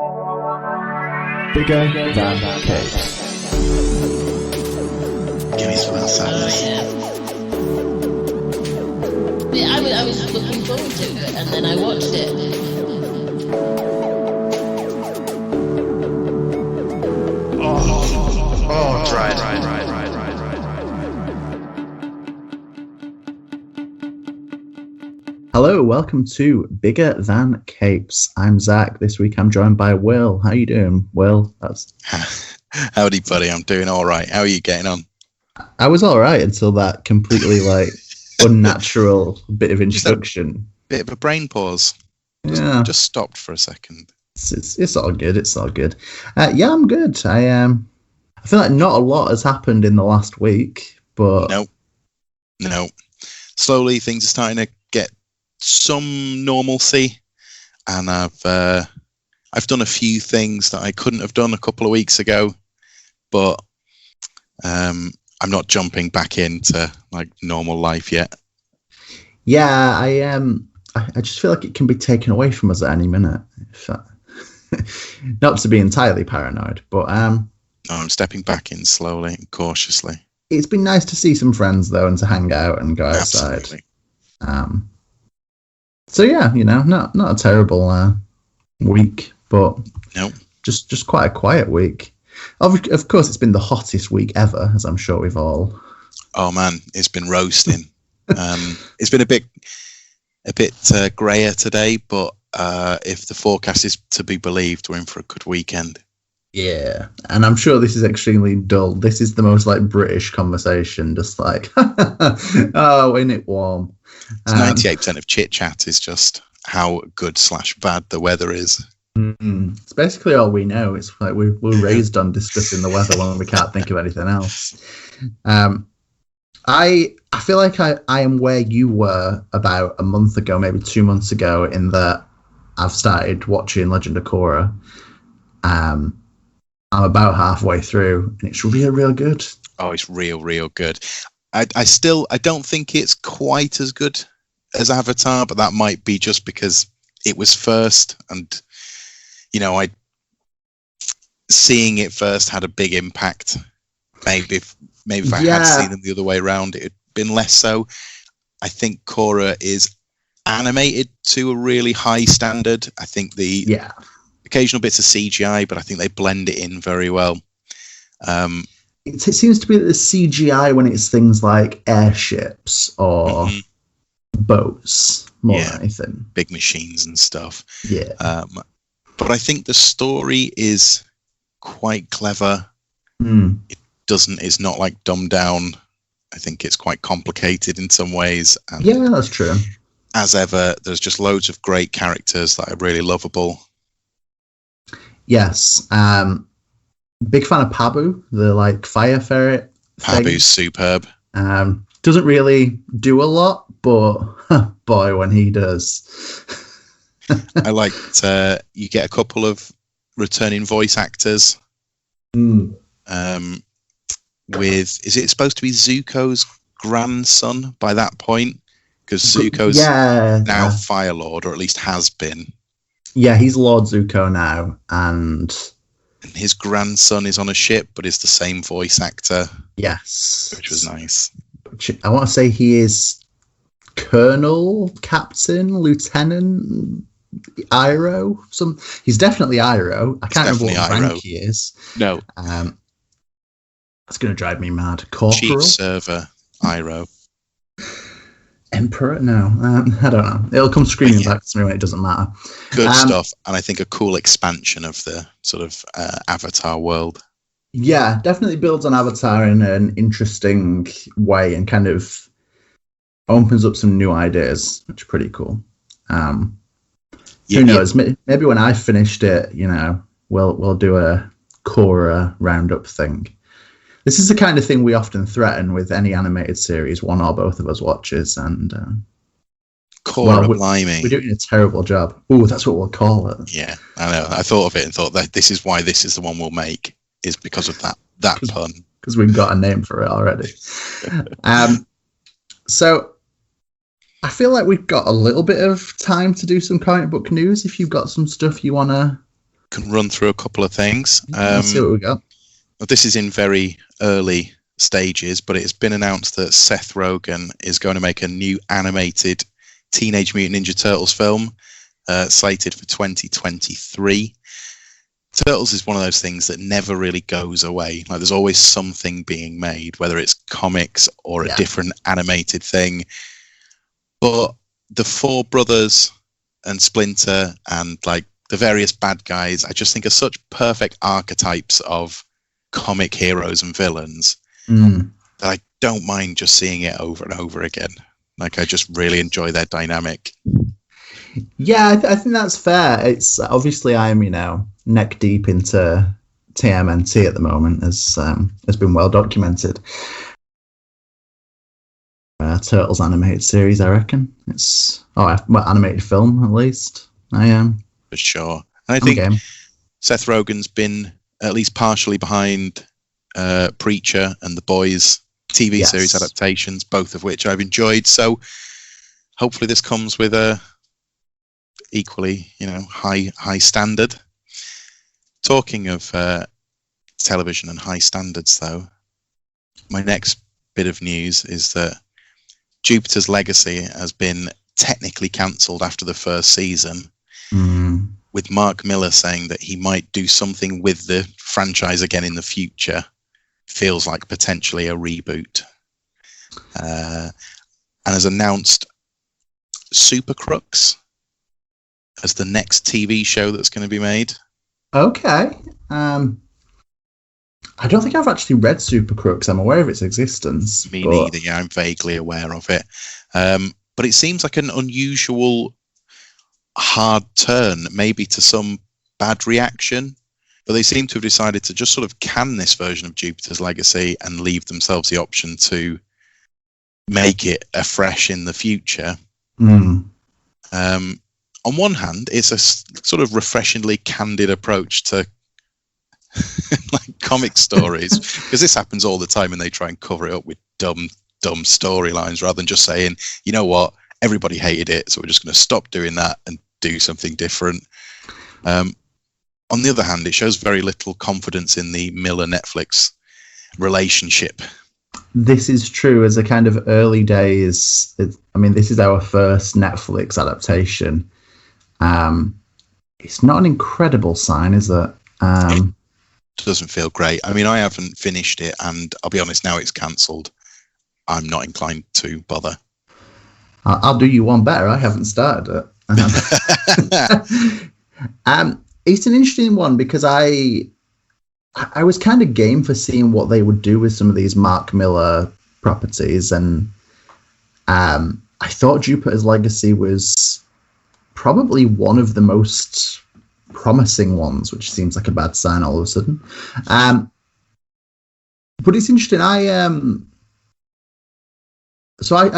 Bigger than cakes. Give me some outside. Yeah, I was looking forward to it, and then I watched it. Oh, dry. Hello, welcome to Bigger Than Capes. I'm Zach. This week I'm joined by Will. How you doing, Will? Howdy, buddy. I'm doing all right. How are you getting on? I was all right until that completely unnatural bit of introduction. Bit of a brain pause. Just stopped for a second. It's all good. It's all good. Yeah, I'm good. I feel like not a lot has happened in the last week, but no. Slowly, things are starting to get some normalcy, and I've done a few things that I couldn't have done a couple of weeks ago, but I'm not jumping back into like normal life yet. Yeah, I just feel like it can be taken away from us at any minute. Not to be entirely paranoid, but no, I'm stepping back in slowly and cautiously. It's been nice to see some friends though, and to hang out and go outside. Absolutely. So yeah, not a terrible week, but just quite a quiet week. Of course, it's been the hottest week ever, as I'm sure we've all. Oh man, it's been roasting. It's been a bit grayer today, but if the forecast is to be believed, we're in for a good weekend. Yeah, and I'm sure this is extremely dull. This is the most British conversation, just oh, ain't it warm? 98% of chit chat is just how good/bad the weather is. It's basically all we know. It's like we're raised on discussing the weather when we can't think of anything else. I feel like I am where you were about a month ago, maybe 2 months ago, in that I've started watching Legend of Korra. I'm about halfway through, and it's real good. Oh, it's real good. I don't think it's quite as good as Avatar, but that might be just because it was first, and seeing it first had a big impact. Maybe if I had seen them the other way around, it had been less so. I think Korra is animated to a really high standard. I think the occasional bits of CGI, but I think they blend it in very well. It seems to be that the CGI when it's things like airships or boats more than anything. Big machines and stuff. Yeah. But I think the story is quite clever. It's not dumbed down. I think it's quite complicated in some ways. And yeah, that's true. As ever, there's just loads of great characters that are really lovable. Yes. Big fan of Pabu, the fire ferret thing. Pabu's superb. Doesn't really do a lot, but boy, when he does. I liked you get a couple of returning voice actors. Is it supposed to be Zuko's grandson by that point? Because Zuko's now Fire Lord, or at least has been. Yeah, he's Lord Zuko now, and his grandson is on a ship, but is the same voice actor. Yes, which was nice. I want to say he is Colonel, Captain, Lieutenant Iroh. He's definitely Iroh. I can't remember what rank he is. No, that's going to drive me mad. Corporal? Chief Server Iroh. Emperor? No, I don't know. It'll come screaming back to me when it doesn't matter. Good stuff, and I think a cool expansion of the sort of Avatar world. Yeah, definitely builds on Avatar in an interesting way and kind of opens up some new ideas, which is pretty cool. Who knows? Maybe when I finished it, we'll do a Korra roundup thing. This is the kind of thing we often threaten with any animated series one or both of us watches, and Korra blimey. We're doing a terrible job. Oh, that's what we'll call it. Yeah, I know. I thought of it and thought that this is why this is the one we'll make, is because of that pun. Because we've got a name for it already. So I feel like we've got a little bit of time to do some comic book news. If you've got some stuff you want to can run through a couple of things. Let's see what we got. This is in very early stages, but it has been announced that Seth Rogen is going to make a new animated Teenage Mutant Ninja Turtles film, slated for 2023. Turtles is one of those things that never really goes away. Like, there's always something being made, whether it's comics or a different animated thing. But the four brothers and Splinter and like the various bad guys, I just think are such perfect archetypes of comic heroes and villains that I don't mind just seeing it over and over again. Like, I just really enjoy their dynamic. Yeah, I think that's fair. It's obviously I'm, neck deep into TMNT at the moment, as has been well documented. Turtles animated series, I reckon. It's animated film at least. I am for sure, and I think Seth Rogen's been at least partially behind Preacher and The Boys TV series adaptations, both of which I've enjoyed. So hopefully this comes with a equally, high standard. Talking of television and high standards, though, my next bit of news is that Jupiter's Legacy has been technically cancelled after the first season, with Mark Miller saying that he might do something with the franchise again in the future. Feels like potentially a reboot. And has announced Super Crooks as the next TV show that's going to be made. Okay. I don't think I've actually read Super Crooks. I'm aware of its existence. Me neither. Yeah, I'm vaguely aware of it. But it seems like an unusual hard turn, maybe to some bad reaction. But they seem to have decided to just sort of can this version of Jupiter's Legacy and leave themselves the option to make it afresh in the future. On one hand, it's a sort of refreshingly candid approach to like comic stories, because this happens all the time and they try and cover it up with dumb storylines rather than just saying, you know what, everybody hated it, so we're just going to stop doing that and do something different. On the other hand, it shows very little confidence in the Miller-Netflix relationship. This is true. As a kind of early days, this is our first Netflix adaptation. It's not an incredible sign, is it? It doesn't feel great. I mean, I haven't finished it, and I'll be honest, now it's cancelled, I'm not inclined to bother. I'll do you one better. I haven't started it. It's an interesting one because I was kind of game for seeing what they would do with some of these Mark Miller properties, and I thought Jupiter's Legacy was probably one of the most promising ones, which seems like a bad sign all of a sudden. But it's interesting. I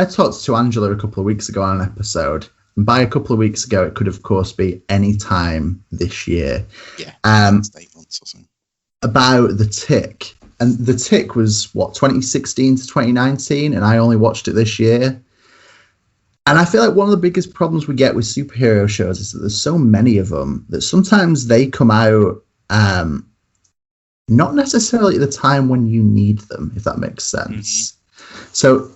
talked to Angela a couple of weeks ago on an episode. And by a couple of weeks ago, it could, of course, be any time this year. Yeah, 8 months or something. About The Tick. And The Tick was, 2016 to 2019? And I only watched it this year. And I feel like one of the biggest problems we get with superhero shows is that there's so many of them that sometimes they come out not necessarily at the time when you need them, if that makes sense. So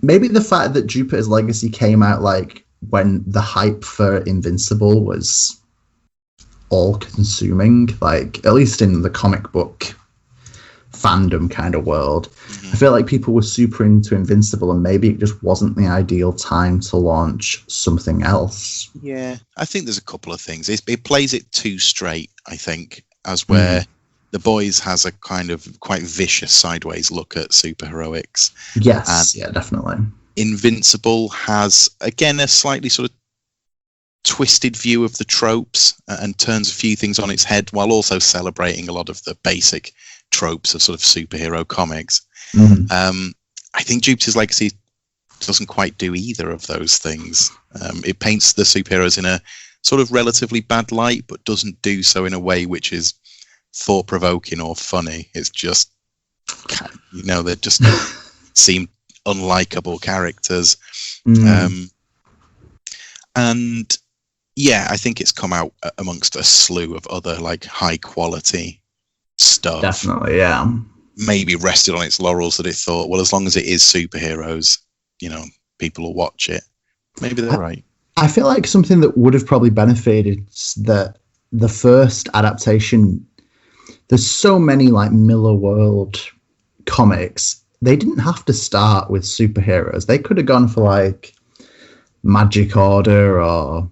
maybe the fact that Jupiter's Legacy came out like when the hype for Invincible was all consuming, like at least in the comic book fandom kind of world, I feel like people were super into Invincible and maybe it just wasn't the ideal time to launch something else. Yeah, I think there's a couple of things. It plays it too straight, I think, as where The Boys has a kind of quite vicious sideways look at superheroics. Yes, yeah, definitely. Invincible has, again, a slightly sort of twisted view of the tropes and turns a few things on its head while also celebrating a lot of the basic tropes of sort of superhero comics. I think Jupiter's Legacy doesn't quite do either of those things. It paints the superheroes in a sort of relatively bad light, but doesn't do so in a way which is thought-provoking or funny. It's just, they just seem unlikable characters. And Yeah, I think it's come out amongst a slew of other like high quality stuff. Definitely, yeah. Maybe rested on its laurels that it thought, well, as long as it is superheroes, people will watch it. Maybe they're right. I feel like something that would have probably benefited that the first adaptation, there's so many like Miller World comics. They didn't have to start with superheroes. They could have gone for like Magic Order, or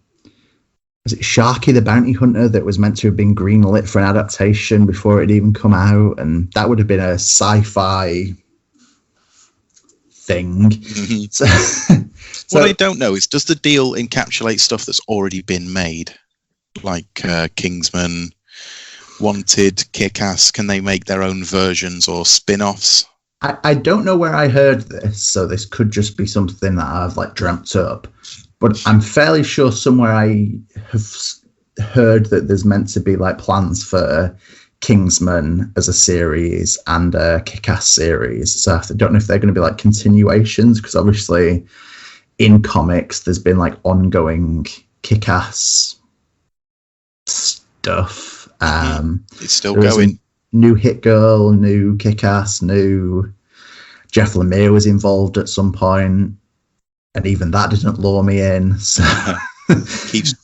was it Sharky the Bounty Hunter that was meant to have been greenlit for an adaptation before it had even come out, and that would have been a sci-fi thing. Mm-hmm. What I don't know is, does the deal encapsulate stuff that's already been made, like Kingsman, Wanted, Kick-Ass? Can they make their own versions or spin-offs? I don't know where I heard this, so this could just be something that I've like dreamt up. But I'm fairly sure somewhere I have heard that there's meant to be like plans for Kingsman as a series and a Kick-Ass series. So I don't know if they're going to be like continuations, because obviously in comics there's been like ongoing Kick-Ass stuff. It's still going. New Hit Girl, new Kick-Ass, new Jeff Lemire was involved at some point, and even that didn't lure me in. So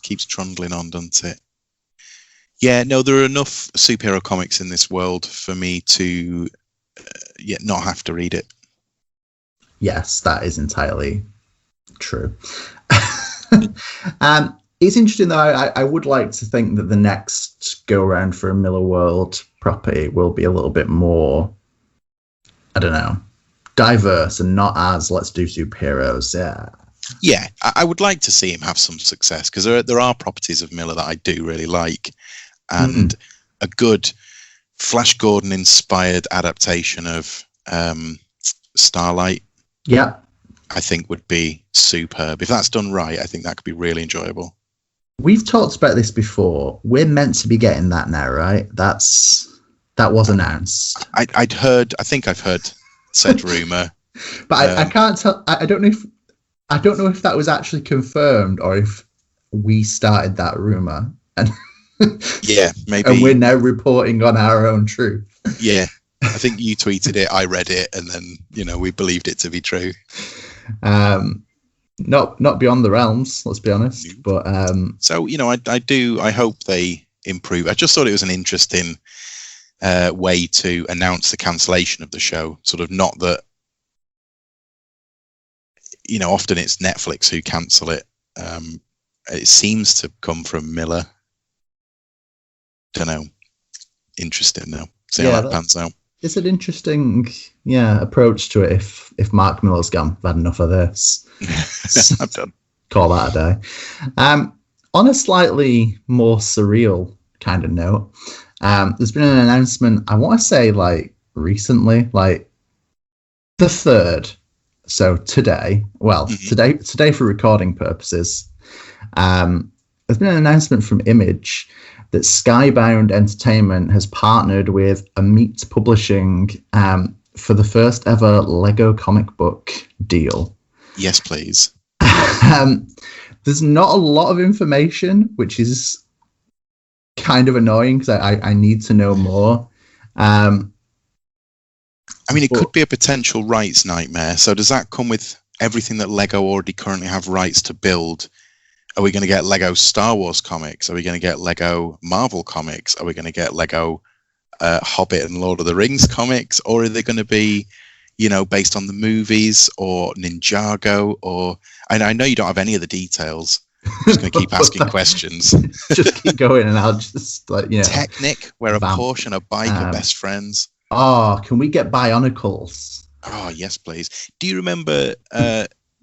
keeps trundling on, doesn't it? Yeah, no, there are enough superhero comics in this world for me to not have to read it. Yes, that is entirely true. It's interesting, though. I would like to think that the next go-around for a Miller World property will be a little bit more, I don't know, diverse and not as let's do superheroes. Yeah, I would like to see him have some success, because there are properties of Miller that I do really like, and a good Flash Gordon-inspired adaptation of Starlight, I think would be superb. If that's done right, I think that could be really enjoyable. We've talked about this before. We're meant to be getting that now, right? That was announced. I think I've heard said rumor, but I can't tell. I don't know if that was actually confirmed or if we started that rumor. And yeah, maybe. And we're now reporting on our own truth. Yeah, I think you tweeted it, I read it, and then we believed it to be true. Not beyond the realms, let's be honest. But so I hope they improve. I just thought it was an interesting way to announce the cancellation of the show. Sort of, not that often it's Netflix who cancel it. It seems to come from Miller. Don't know. Interesting though. See how that pans out. It's an interesting, approach to it. If Mark Miller's gone, I've had enough of this. I'm done. Call that a day. On a slightly more surreal kind of note, there's been an announcement, I want to say like recently, like the 3rd. So today, today for recording purposes, there's been an announcement from Image that Skybound Entertainment has partnered with Meat Publishing for the first ever Lego comic book deal. Yes, please. There's not a lot of information, which is kind of annoying because I need to know more. It could be a potential rights nightmare. So does that come with everything that Lego already currently have rights to build? Are we going to get Lego Star Wars comics? Are we going to get Lego Marvel comics? Are we going to get Lego Hobbit and Lord of the Rings comics? Or are they going to be, based on the movies or Ninjago? Or I know you don't have any of the details. I'm just going to keep asking questions. Just keep going, and I'll just Technic, where a Porsche and a bike are best friends. Oh, can we get Bionicles? Oh, yes, please. Do you remember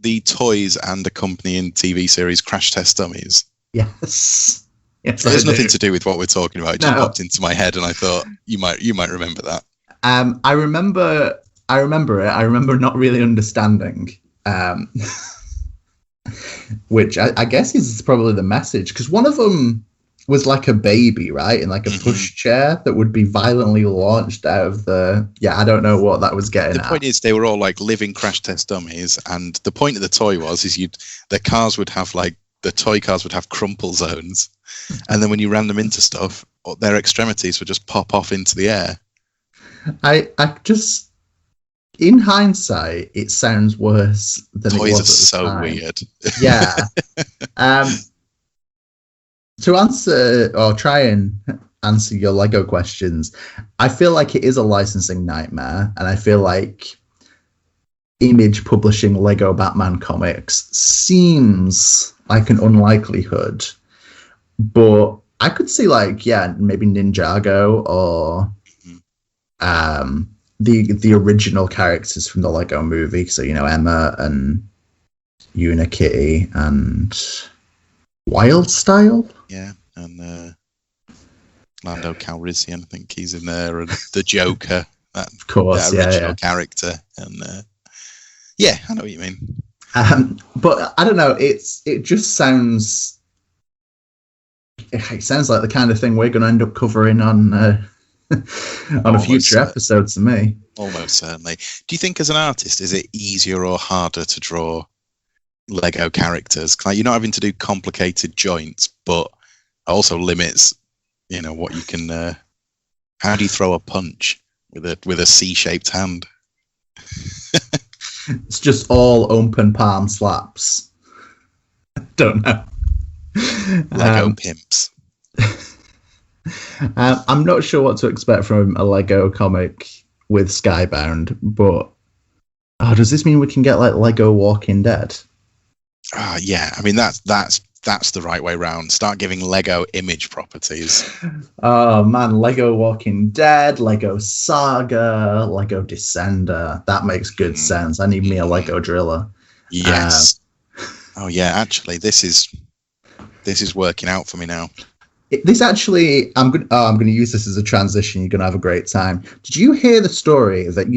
the toys and accompanying TV series Crash Test Dummies? Yes. So there's nothing to do with what we're talking about. It just popped into my head, and I thought you might remember that. I remember it. I remember not really understanding, which I guess is probably the message, because one of them was like a baby, right, in like a push chair that would be violently launched out of the. I don't know what that was getting. The point is, they were all like living Crash Test Dummies, and the point of the toy is the cars would have like the toy cars would have crumple zones, and then when you ran them into stuff, their extremities would just pop off into the air. I just, in hindsight, it sounds worse than Toys it was are so time. weird. Yeah. To answer or try and answer your Lego questions, I feel like it is a licensing nightmare, and I feel like Image publishing Lego Batman comics seems like an unlikelihood, but I could see maybe Ninjago or the original characters from the Lego movie. So Emma and Unikitty and Wildstyle. Yeah, and Lando Calrissian, I think he's in there, and the Joker, of course, that original character, and yeah, I know what you mean. But I don't know. It just sounds. It sounds like the kind of thing we're going to end up covering on a future episode to me. Almost certainly. Do you think, as an artist, is it easier or harder to draw Lego characters? Like, you're not having to do complicated joints, but also limits, what you can. How do you throw a punch with a C-shaped hand? It's just all open palm slaps. Don't know. Lego pimps. I'm not sure what to expect from a Lego comic with Skybound, but does this mean we can get Lego Walking Dead? Yeah, I mean that's the right way round. Start giving Lego Image properties. Oh man, Lego Walking Dead, Lego Saga, Lego Descender. That makes good sense. I need me a Lego driller. Yes. Oh yeah, actually, this is working out for me now. This actually, I'm going to use this as a transition. You're going to have a great time. Did you hear the story that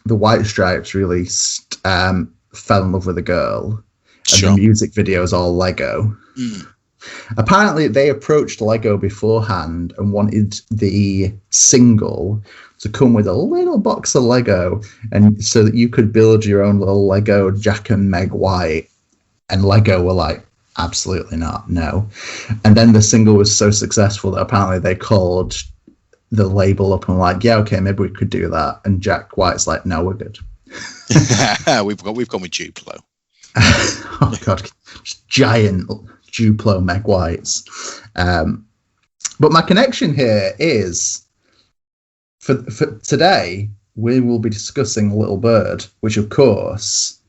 the White Stripes released Fell in Love with a Girl? And Sure. the music video is all Lego. Apparently, they approached Lego beforehand and wanted the single to come with a little box of Lego, and so that you could build your own little Lego Jack and Meg White. And Lego were like, absolutely not, no. And then the single was so successful that apparently they called the label up and like, yeah, okay, maybe we could do that. And Jack White's like, no, we're good. We've gone with Duplo. Oh god, just giant Duplo Meg Whites. But my connection here is for today we will be discussing Little Bird, which of course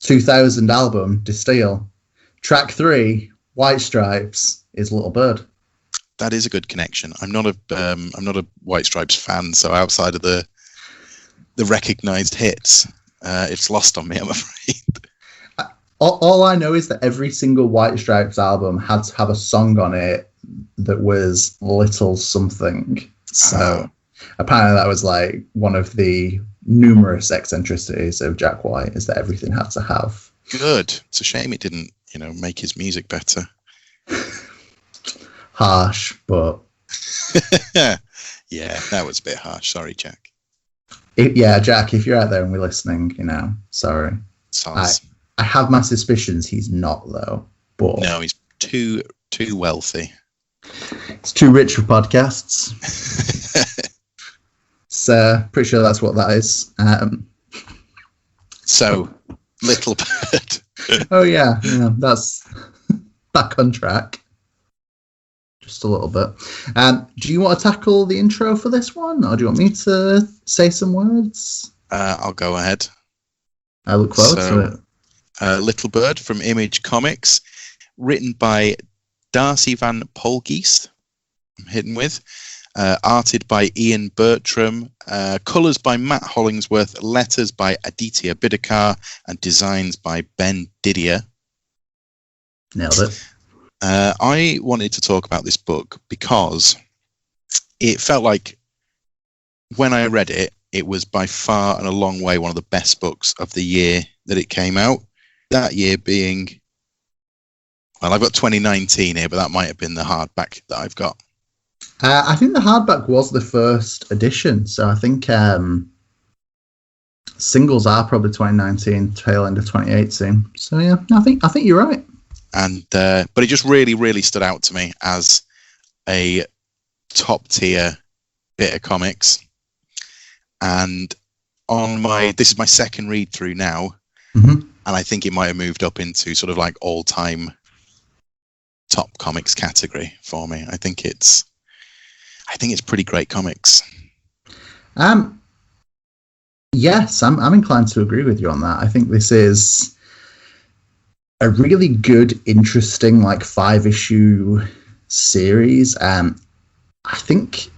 2000 album Distill, track 3 White Stripes is Little Bird. That is a good connection. I'm not a White Stripes fan, so outside of the recognised hits, it's lost on me, I'm afraid. All I know is that every single White Stripes album had to have a song on it that was Little Something. So apparently that was like one of the numerous eccentricities of Jack White, is that everything had to have. Good. It's a shame it didn't, make his music better. Harsh, but yeah, that was a bit harsh. Sorry, Jack. Jack, if you're out there and we're listening, sorry. I have my suspicions he's not, though. But no, he's too wealthy. He's too rich for podcasts. So, pretty sure that's what that is. So, Little Bird. Oh, yeah, that's back on track. Just a little bit. Do you want to tackle the intro for this one, or do you want me to say some words? I'll go ahead. I look forward to it. Little Bird from Image Comics, written by Darcy Van Poelgeest, I'm hitting with, arted by Ian Bertram, colours by Matt Hollingworth, letters by Aditya Bidikar, and designs by Ben Didier. Nailed it. I wanted to talk about this book because it felt like when I read it, it was by far and a long way one of the best books of the year that it came out. That year being, well, I've got 2019 here, but that might have been the hardback that I've got. I think the hardback was the first edition, so I think Singles are probably 2019, tail end of 2018. So yeah, I think you're right. And but it just really, really stood out to me as a top tier bit of comics. And this is my second read through now, and I think it might have moved up into sort of like all time top comics category for me. I think it's pretty great comics. Yes, I'm inclined to agree with you on that. I think this is a really good, interesting, like 5-issue series. I think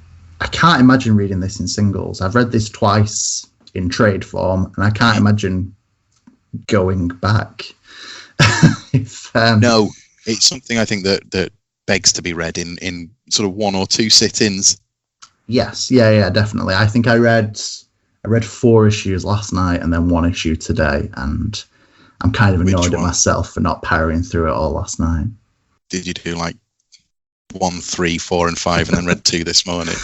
I can't imagine reading this in singles. I've read this twice in trade form, and I can't imagine going back. No, it's something I think that begs to be read in sort of 1 or 2 sit-ins. Yes, yeah, definitely. I think I read 4 issues last night and then 1 issue today, and I'm kind of annoyed at myself for not powering through it all last night. Did you do like 1, 3, 4, and 5, and then read 2 this morning?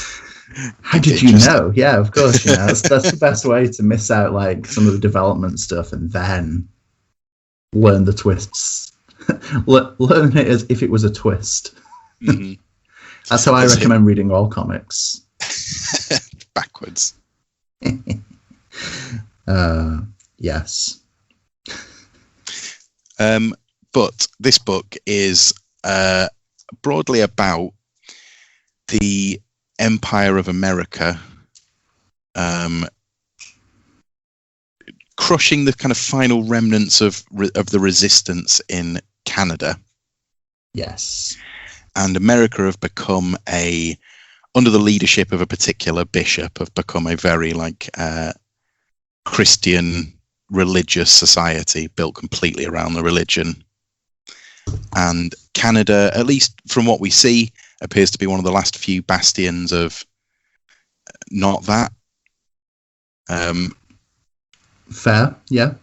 How did you know? Yeah, of course. You know, that's the best way to miss out like some of the development stuff and then learn the twists. Learn it as if it was a twist. Mm-hmm. That's how I recommend reading all comics. Backwards. Yes. But this book is broadly about the Empire of America crushing the kind of final remnants of the resistance in Canada. Yes. And America have become under the leadership of a particular bishop, have become a very Christian religious society built completely around the religion. And Canada, at least from what we see, appears to be one of the last few bastions of not that. Fair, yeah.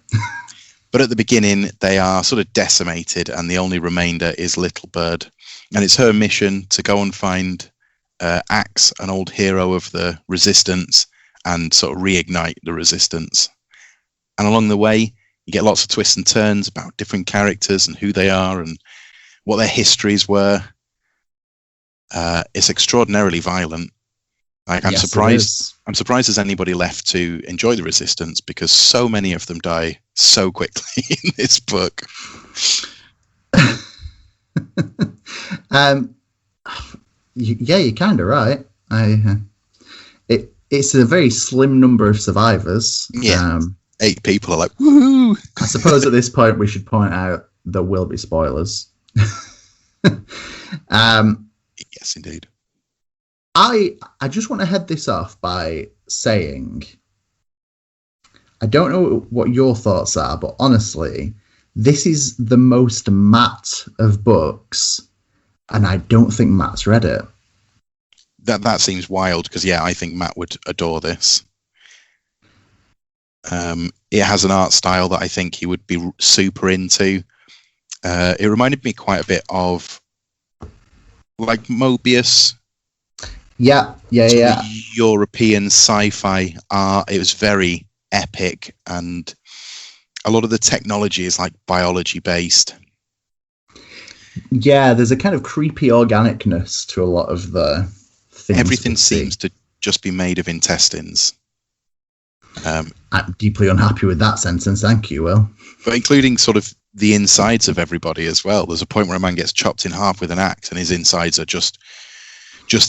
But at the beginning, they are sort of decimated, and the only remainder is Little Bird. And it's her mission to go and find Axe, an old hero of the resistance, and sort of reignite the resistance. And along the way, you get lots of twists and turns about different characters and who they are and what their histories were. It's extraordinarily violent. Like I'm surprised there's anybody left to enjoy the resistance, because so many of them die so quickly in this book. Yeah, you're kind of right. It's a very slim number of survivors. Yeah, 8 people are like, woohoo! I suppose at this point we should point out there will be spoilers. Yes, indeed. I just want to head this off by saying, I don't know what your thoughts are, but honestly, this is the most Matt of books, and I don't think Matt's read it. That seems wild, because I think Matt would adore this. It has an art style that I think he would be super into. It reminded me quite a bit of like Mobius. Yeah. European sci-fi art. It was very epic, and a lot of the technology is like biology based. Yeah, there's a kind of creepy organicness to a lot of the things. Everything seems to just be made of intestines. I'm deeply unhappy with that sentence. Thank you, Will. But including sort of the insides of everybody as well. There's a point where a man gets chopped in half with an axe, and his insides are just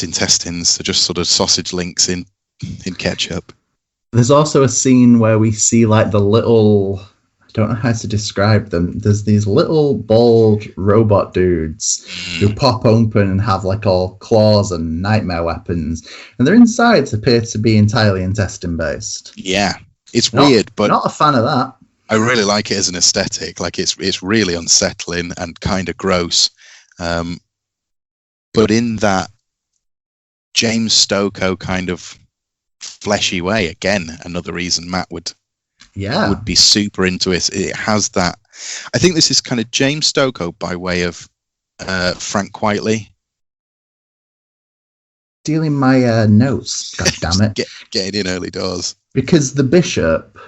intestines. They're just sort of sausage links in ketchup. There's also a scene where we see like the little, I don't know how to describe them. There's these little bald robot dudes who pop open and have like all claws and nightmare weapons, and their insides appear to be entirely intestine based. Yeah, it's weird, but not a fan of that. I really like it as an aesthetic. Like it's really unsettling and kind of gross. But in that James Stokoe kind of fleshy way, again, another reason Matt would be super into it. It has that. I think this is kind of James Stokoe by way of Frank Quitely. Stealing my notes, god damn it. Getting in early doors. Because the bishop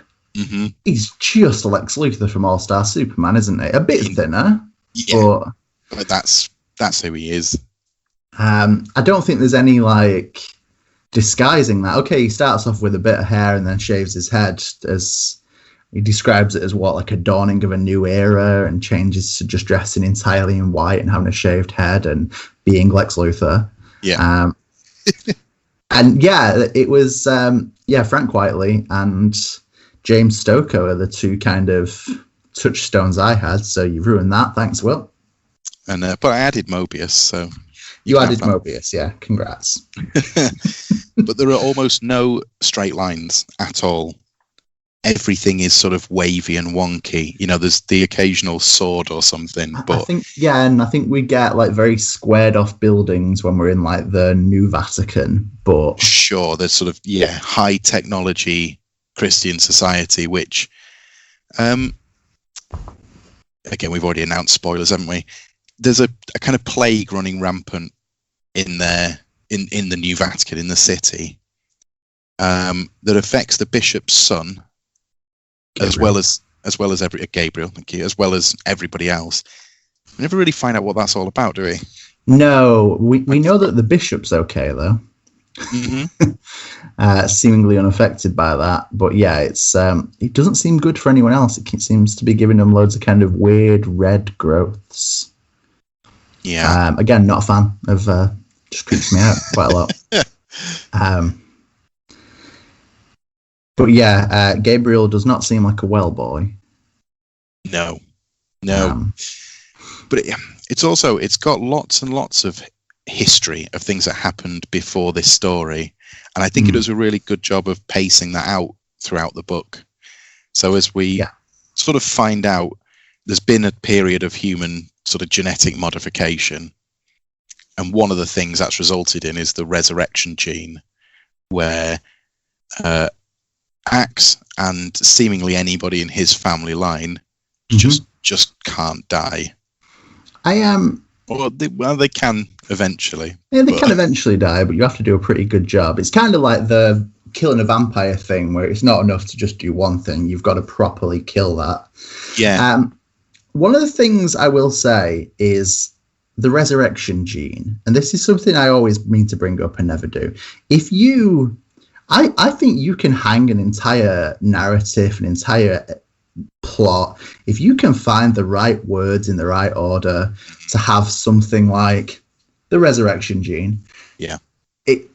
He's just Lex Luthor from All Star Superman, isn't he? A bit thinner, but that's who he is. I don't think there's any like disguising that. Okay, he starts off with a bit of hair and then shaves his head, as he describes it as like a dawning of a new era, and changes to just dressing entirely in white and having a shaved head and being Lex Luthor. Yeah. And yeah, it was Frank Whiteley and James Stokoe are the two kind of touchstones I had. So you ruined that. Thanks, Will. And but I added Mobius, so you added Mobius. Yeah, congrats. But there are almost no straight lines at all. Everything is sort of wavy and wonky. You know, there's the occasional sword or something. But I think we get like very squared off buildings when we're in like the New Vatican. But sure, there's sort of high technology Christian society, which again, we've already announced spoilers, haven't we? There's a kind of plague running rampant in there in the New Vatican, in the city, that affects the bishop's son. Gabriel. as well as Gabriel, thank you, as well as everybody else. We never really find out what that's all about, do we? No, we know that the bishop's okay though, seemingly unaffected by that. But yeah, it's it doesn't seem good for anyone else. It seems to be giving them loads of kind of weird red growths. Yeah. Again, not a fan of. Just creeps me out quite a lot. But yeah, Gabriel does not seem like a well boy. No. But it's got lots and lots of history of things that happened before this story. And I think it does a really good job of pacing that out throughout the book. So as we sort of find out, there's been a period of human sort of genetic modification. And one of the things that's resulted in is the resurrection gene, where Axe and seemingly anybody in his family line just can't die. They can eventually. Yeah, they can eventually die, but you have to do a pretty good job. It's kind of like the killing a vampire thing, where it's not enough to just do one thing. You've got to properly kill that. Yeah. One of the things I will say is the resurrection gene, and this is something I always mean to bring up and never do. I think you can hang an entire narrative, an entire plot, if you can find the right words in the right order to have something like the resurrection gene. Yeah. It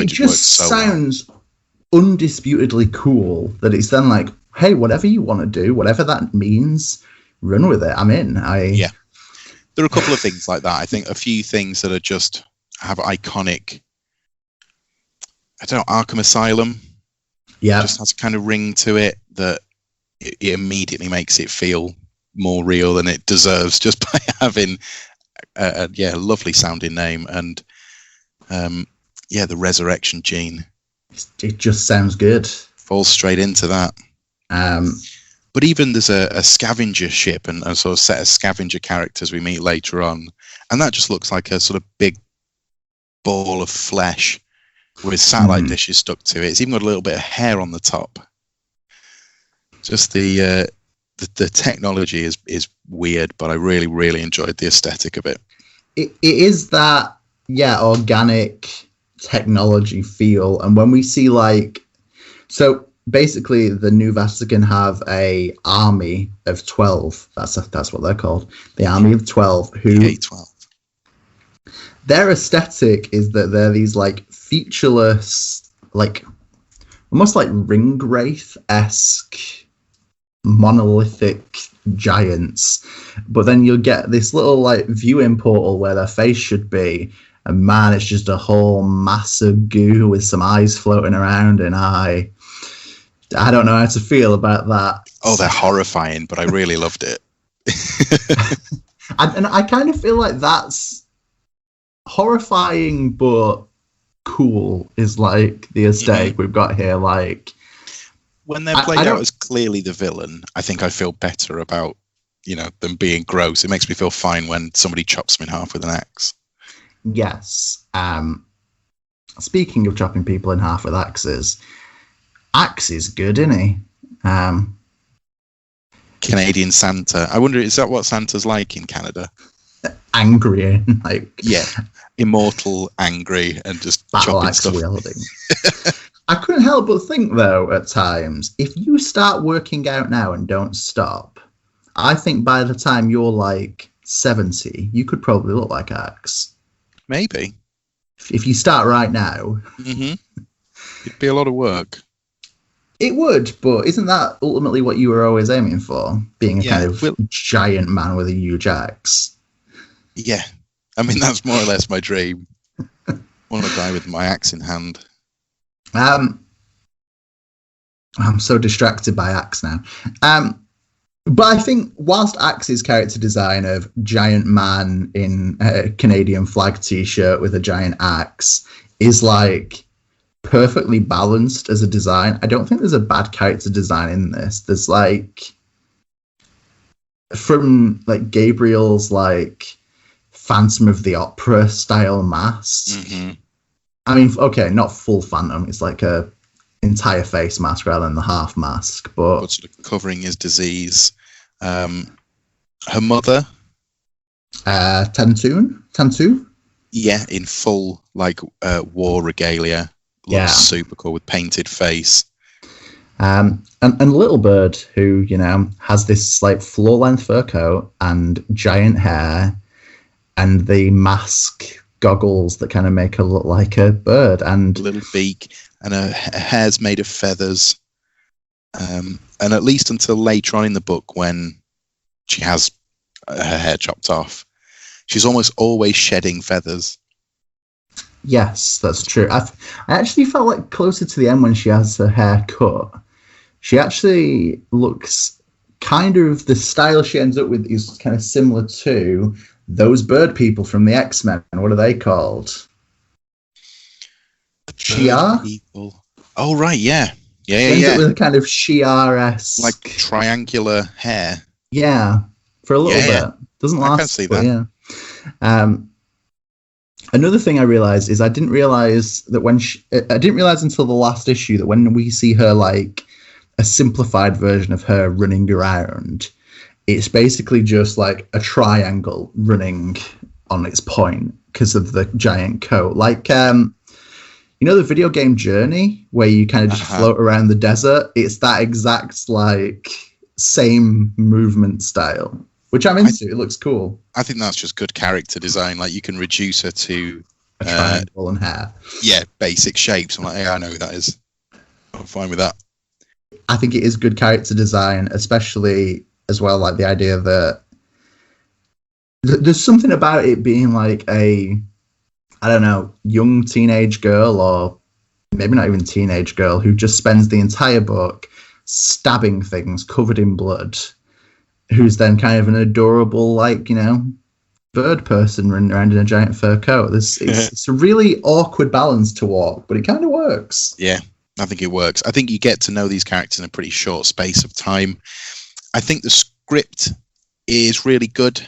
just sounds undisputedly cool that it's then like, hey, whatever you want to do, whatever that means, run with it. I'm in. Yeah. There are a couple of things like that. I think a few things that are just have iconic. I don't know, Arkham Asylum. Yeah. Just has a kind of ring to it that it immediately makes it feel more real than it deserves just by having a lovely sounding name. And the resurrection gene. It just sounds good. Falls straight into that. But even there's a scavenger ship and a sort of set of scavenger characters we meet later on. And that just looks like a sort of big ball of flesh with satellite dishes stuck to it. It's even got a little bit of hair on the top. Just the technology is weird, but I really, really enjoyed the aesthetic of it. It is that, organic technology feel. And when we see so basically the New Vatican have a army of 12. That's what they're called. The army of 12 who... 12. Their aesthetic is that they're these featureless, almost like ring wraith-esque monolithic giants, but then you'll get this little viewing portal where their face should be, and man, it's just a whole mass of goo with some eyes floating around, and I don't know how to feel about that. Oh, they're horrifying, but I really loved it. and I kind of feel like that's horrifying but cool is the aesthetic we've got here. When they're played out as clearly the villain, I think I feel better about them being gross. It makes me feel fine when somebody chops them in half with an axe. Yes. Speaking of chopping people in half with axes, Axe is good, isn't he? Canadian Santa. I wonder, is that what Santa's like in Canada? Angry, like immortal, angry, and just battle axe wielding. I couldn't help but think, though, at times, if you start working out now and don't stop, I think by the time you're like 70, you could probably look like Axe. Maybe. If you start right now. Mm-hmm. It'd be a lot of work. It would, but isn't that ultimately what you were always aiming for? Being a kind of giant man with a huge axe? Yeah. I mean, that's more or less my dream. I want to die with my axe in hand. I'm so distracted by Axe now. But I think whilst Axe's character design of giant man in a Canadian flag t-shirt with a giant axe is like perfectly balanced as a design, I don't think there's a bad character design in this. There's like, from like Gabriel's like Phantom of the Opera style mask. Mm-hmm. I mean, okay, not full Phantom. It's like a entire face mask rather than the half mask, but sort of covering his disease. Her mother, Tantu. Yeah, in full like war regalia. Looks super cool with painted face. And Little Bird, who, you know, has this like floor length fur coat and giant hair and the mask goggles that kind of make her look like a bird, and little beak, and her hair's made of feathers. And at least until later on in the book, when she has her hair chopped off, she's almost always shedding feathers. Yes, that's true. I actually felt like closer to the end when she has her hair cut, she actually looks kind of, the style she ends up with is kind of similar to those bird people from the X-Men. What are they called? Shi'ar? People. Oh, right, yeah. She ends up with a kind of Shi'ar-esque, like triangular hair. Yeah, for a little bit. Doesn't last. I can see that. Yeah. Another thing I realized is I didn't realize that I didn't realize until the last issue that when we see her like a simplified version of her running around, it's basically just like a triangle running on its point because of the giant coat. Like, you know, the video game Journey where you kind of just float around the desert? It's that exact like same movement style, which I'm into. It looks cool. I think that's just good character design. Like, you can reduce her to a triangle and hair. Yeah, basic shapes. I'm like, yeah, I know who that is. I'm fine with that. I think it is good character design, especially as well, like the idea that there's something about it being like a, I don't know, young teenage girl, or maybe not even teenage girl, who just spends the entire book stabbing things covered in blood, who's then kind of an adorable, like, you know, bird person running around in a giant fur coat. It's a really awkward balance to walk, but it kind of works. Yeah, I think it works. I think you get to know these characters in a pretty short space of time. I think the script is really good,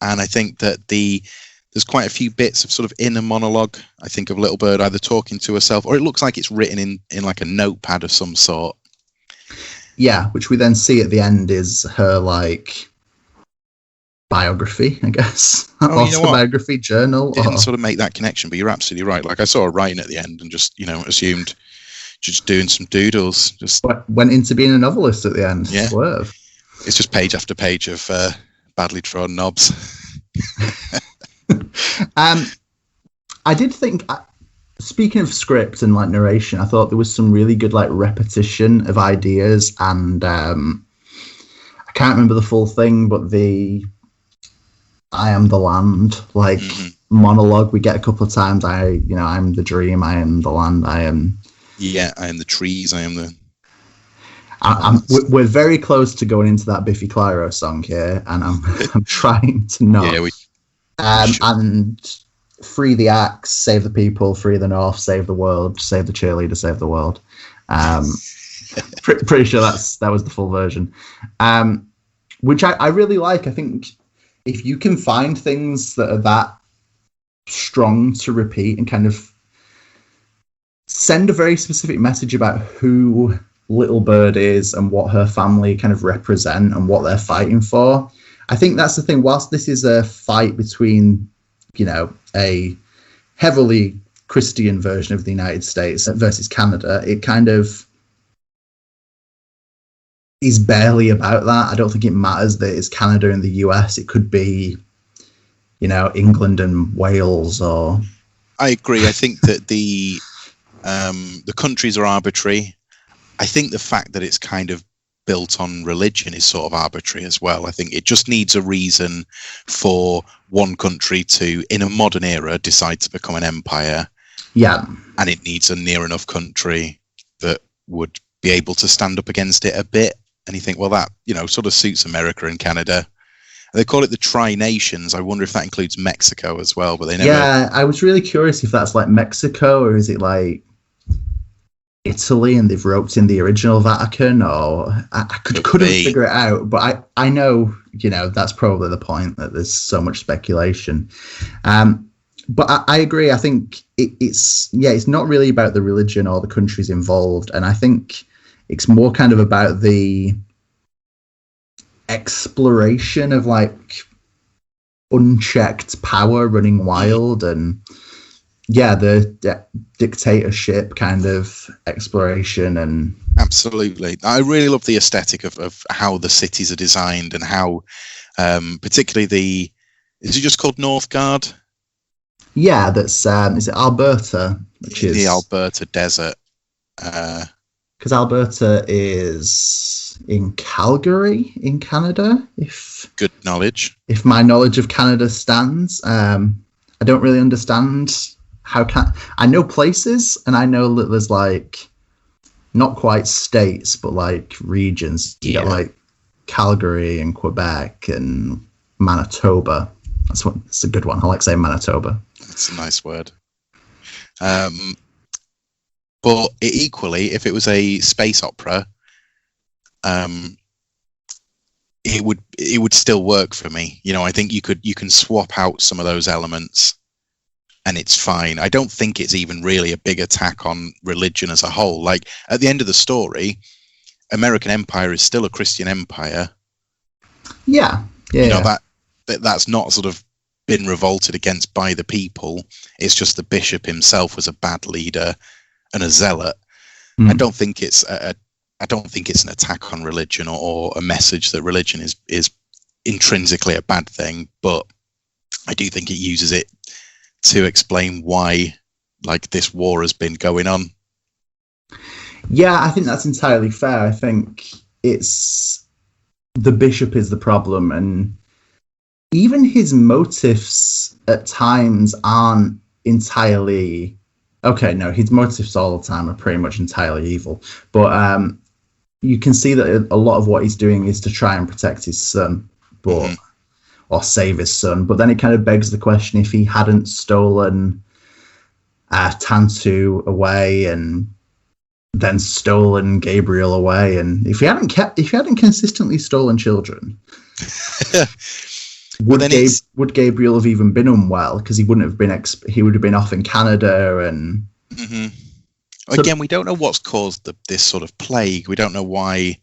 and I think that there's quite a few bits of sort of inner monologue, I think, of Little Bird either talking to herself, or it looks like it's written in like a notepad of some sort. Yeah, which we then see at the end is her like biography, I guess. Autobiography, journal. Didn't sort of make that connection, but you're absolutely right. Like, I saw her writing at the end and just, you know, assumed just doing some doodles. Just went into being a novelist at the end. Yeah. Swerve. It's just page after page of badly drawn knobs. I did think, speaking of script and like narration, I thought there was some really good like repetition of ideas, and I can't remember the full thing, but the "I am the land" like monologue we get a couple of times. I'm the dream. I am the land. I am. Yeah, I am the trees. I am the. We're very close to going into that Biffy Clyro song here, and I'm trying to not. Yeah, and free the axe, save the people, free the North, save the world, save the cheerleader, save the world. Pretty sure that was the full version, which I really like. I think if you can find things that are that strong to repeat and kind of send a very specific message about who Little Bird is and what her family kind of represent and what they're fighting for. I think that's the thing. Whilst this is a fight between, a heavily Christian version of the United States versus Canada, it kind of is barely about that. I don't think it matters that it's Canada and the US. It could be, England and Wales or... I agree. I think that the countries are arbitrary. I think the fact that it's kind of built on religion is sort of arbitrary as well. I think it just needs a reason for one country to, in a modern era, decide to become an empire. Yeah. And it needs a near enough country that would be able to stand up against it a bit. And you think, well, that, sort of suits America and Canada. They call it the Tri-Nations. I wonder if that includes Mexico as well, but they never... Yeah, I was really curious if that's like Mexico or is it like Italy and they've roped in the original Vatican, or I couldn't figure it out. But I know, that's probably the point, that there's so much speculation. But I agree. I think it's not really about the religion or the countries involved. And I think it's more kind of about the exploration of like unchecked power running wild and the dictatorship kind of exploration. And absolutely, I really love the aesthetic of how the cities are designed and how particularly is it just called Northgard? Yeah, that's is it Alberta, which is the Alberta desert, because Alberta is in Calgary in Canada, good knowledge. If my knowledge of Canada stands. I don't really understand how I know places, and I know that there's like not quite states, but like regions. You get like Calgary and Quebec and Manitoba. That's a good one. I like saying Manitoba. That's a nice word. But equally, if it was a space opera, it would still work for me. I think you can swap out some of those elements and it's fine. I don't think it's even really a big attack on religion as a whole. Like at the end of the story, American Empire is still a Christian empire. Yeah. That's not sort of been revolted against by the people. It's just the bishop himself was a bad leader and a zealot. I don't think it's an attack on religion or a message that religion is intrinsically a bad thing, but I do think it uses it to explain why like this war has been going on. Yeah, I think that's entirely fair. I think it's the bishop is the problem, and even his motives at times aren't entirely okay. No, his motives all the time are pretty much entirely evil, but you can see that a lot of what he's doing is to try and protect his son, or save his son. But then it kind of begs the question: if he hadn't stolen Tantu away and then stolen Gabriel away, and if he hadn't consistently stolen children, would Gabriel have even been unwell? Because he wouldn't have been. He would have been off in Canada and. Again, we don't know what's caused this sort of plague. We don't know why,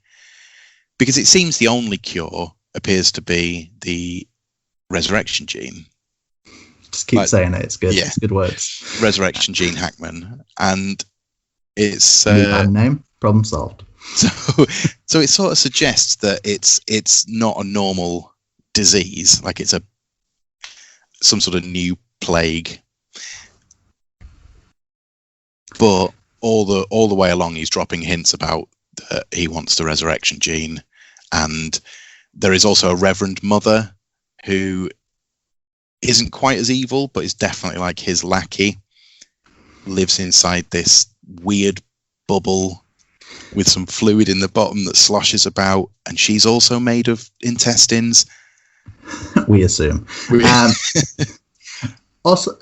because it seems the only cure appears to be the resurrection gene. Just keep saying it. It's good. Yeah. It's good words. Resurrection gene Hackman, and it's new band name. Problem solved. So it sort of suggests that it's not a normal disease, like it's some sort of new plague, but all the way along he's dropping hints about that he wants the resurrection gene. And there is also a Reverend Mother who isn't quite as evil, but is definitely like his lackey, lives inside this weird bubble with some fluid in the bottom that sloshes about, and she's also made of intestines. We assume. Also,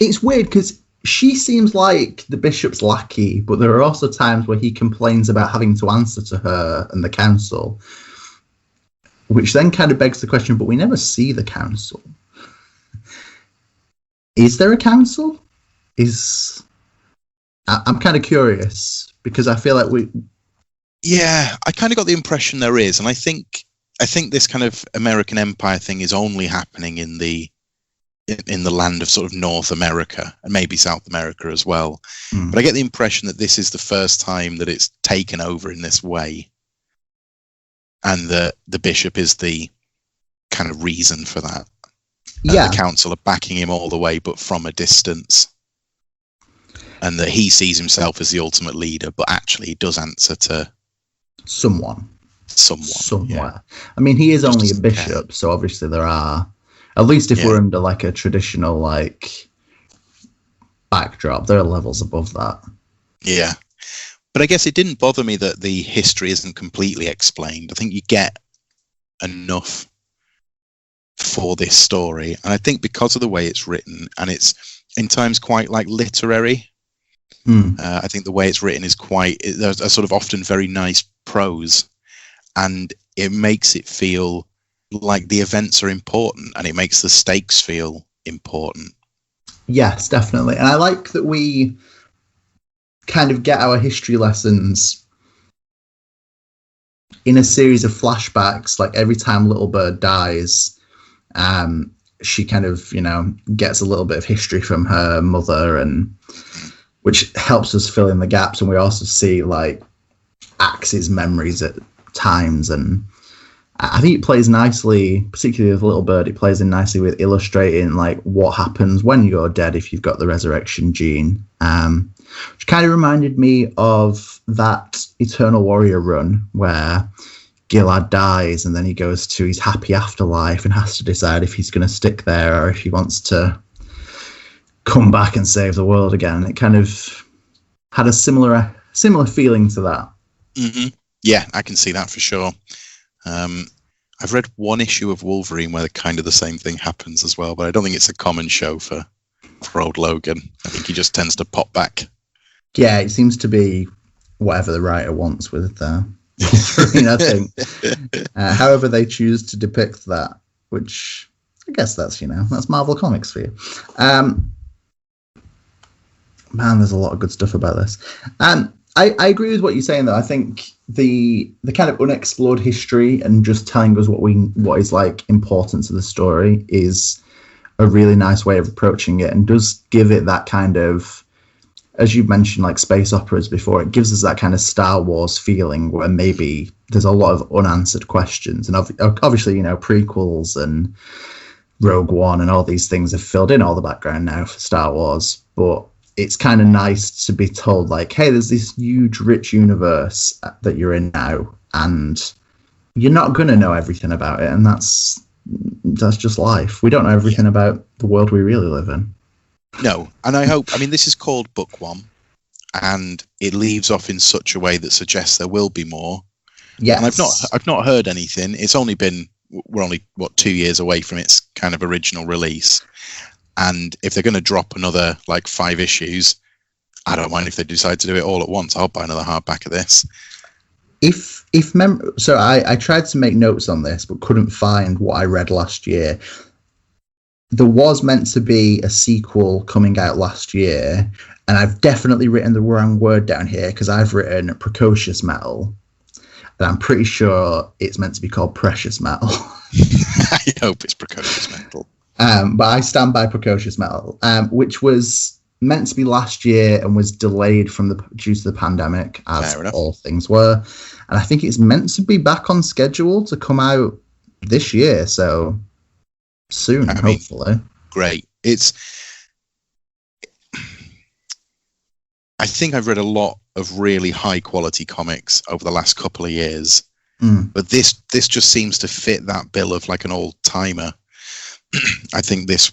it's weird because she seems like the bishop's lackey, but there are also times where he complains about having to answer to her and the council, which then kind of begs the question, but we never see the council. Is there a council? I'm kind of curious, because I feel like Yeah, I kind of got the impression there is, and I think this kind of American Empire thing is only happening in the land of sort of North America and maybe South America as well. But I get the impression that this is the first time that it's taken over in this way, and that the bishop is the kind of reason for that. Yeah, the council are backing him all the way, but from a distance, and that he sees himself as the ultimate leader, but actually he does answer to someone somewhere. Yeah. I mean, he is only a bishop, so obviously there are, at least if we're under like a traditional like backdrop, there are levels above that. Yeah, but I guess it didn't bother me that the history isn't completely explained. I think you get enough for this story, and I think because of the way it's written, and it's in times quite like literary. I think the way it's written is there's a sort of often very nice prose, and it makes it feel like the events are important, and it makes the stakes feel important. Yes, definitely. And I like that we kind of get our history lessons in a series of flashbacks. Like every time Little Bird dies, she kind of, gets a little bit of history from her mother, and which helps us fill in the gaps. And we also see like Axe's memories at times, and I think it plays nicely, particularly with Little Bird. It plays in nicely with illustrating like what happens when you're dead if you've got the resurrection gene, which kind of reminded me of that Eternal Warrior run where Gilad dies and then he goes to his happy afterlife and has to decide if he's going to stick there or if he wants to come back and save the world again. It kind of had a similar feeling to that. Mm-hmm. Yeah, I can see that for sure. I've read one issue of Wolverine where kind of the same thing happens as well, but I don't think it's a common show for old Logan. I think he just tends to pop back. Yeah, it seems to be whatever the writer wants with Wolverine, I think. However they choose to depict that, which I guess that's Marvel Comics for you. Man, there's a lot of good stuff about this. I agree with what you're saying, though. I think the kind of unexplored history and just telling us what is like important to the story is a really nice way of approaching it, and does give it that kind of, as you mentioned, like space operas before, it gives us that kind of Star Wars feeling where maybe there's a lot of unanswered questions. And obviously, prequels and Rogue One and all these things have filled in all the background now for Star Wars, but it's kind of nice to be told, like, hey, there's this huge, rich universe that you're in now, and you're not going to know everything about it, and that's just life. We don't know everything about the world we really live in. No, and this is called Book One, and it leaves off in such a way that suggests there will be more. Yes. And I've not heard anything. It's only been, we're only, 2 years away from its kind of original release. And if they're going to drop another 5 issues, I don't mind if they decide to do it all at once. I'll buy another hardback of this. So I tried to make notes on this, but couldn't find what I read last year. There was meant to be a sequel coming out last year, and I've definitely written the wrong word down here because I've written Precocious Metal, and I'm pretty sure it's meant to be called Precious Metal. I hope it's Precocious Metal. But I stand by Precocious Metal, which was meant to be last year and was delayed due to the pandemic, as all things were. And I think it's meant to be back on schedule to come out this year, so soon, hopefully. Great. I think I've read a lot of really high quality comics over the last couple of years, but this just seems to fit that bill of like an old timer. I think it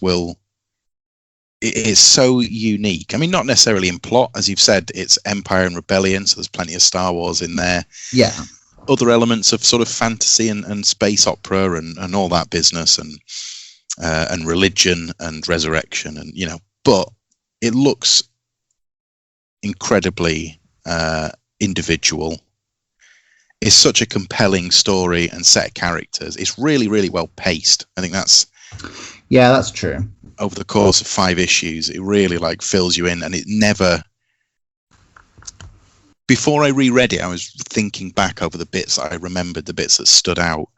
is so unique. I mean, not necessarily in plot, as you've said, it's Empire and Rebellion, so there's plenty of Star Wars in there. Yeah. Other elements of sort of fantasy and space opera and all that business and religion and resurrection and, but it looks incredibly individual. It's such a compelling story and set of characters. It's really, really well paced. I think that's true. Over the course of 5 issues, it really fills you in, and it never before I reread it, I was thinking back over the bits that I remembered, the bits that stood out,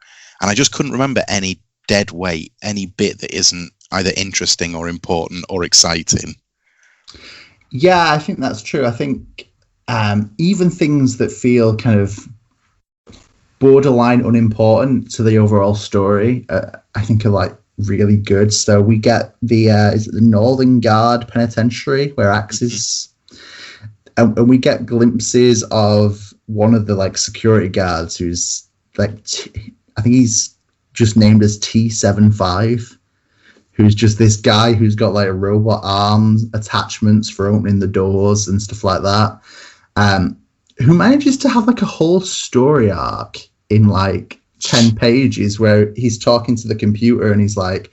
and I just couldn't remember any dead weight, any bit that isn't either interesting or important or exciting. Yeah, I think that's true. I think even things that feel kind of borderline unimportant to the overall story, I think are like really good. So we get the is it the Northern Guard Penitentiary where Axe is, and we get glimpses of one of the like security guards who's like I think he's just named as T75, who's just this guy who's got like robot arms attachments for opening the doors and stuff like that, who manages to have like a whole story arc in like 10 pages where he's talking to the computer and he's like,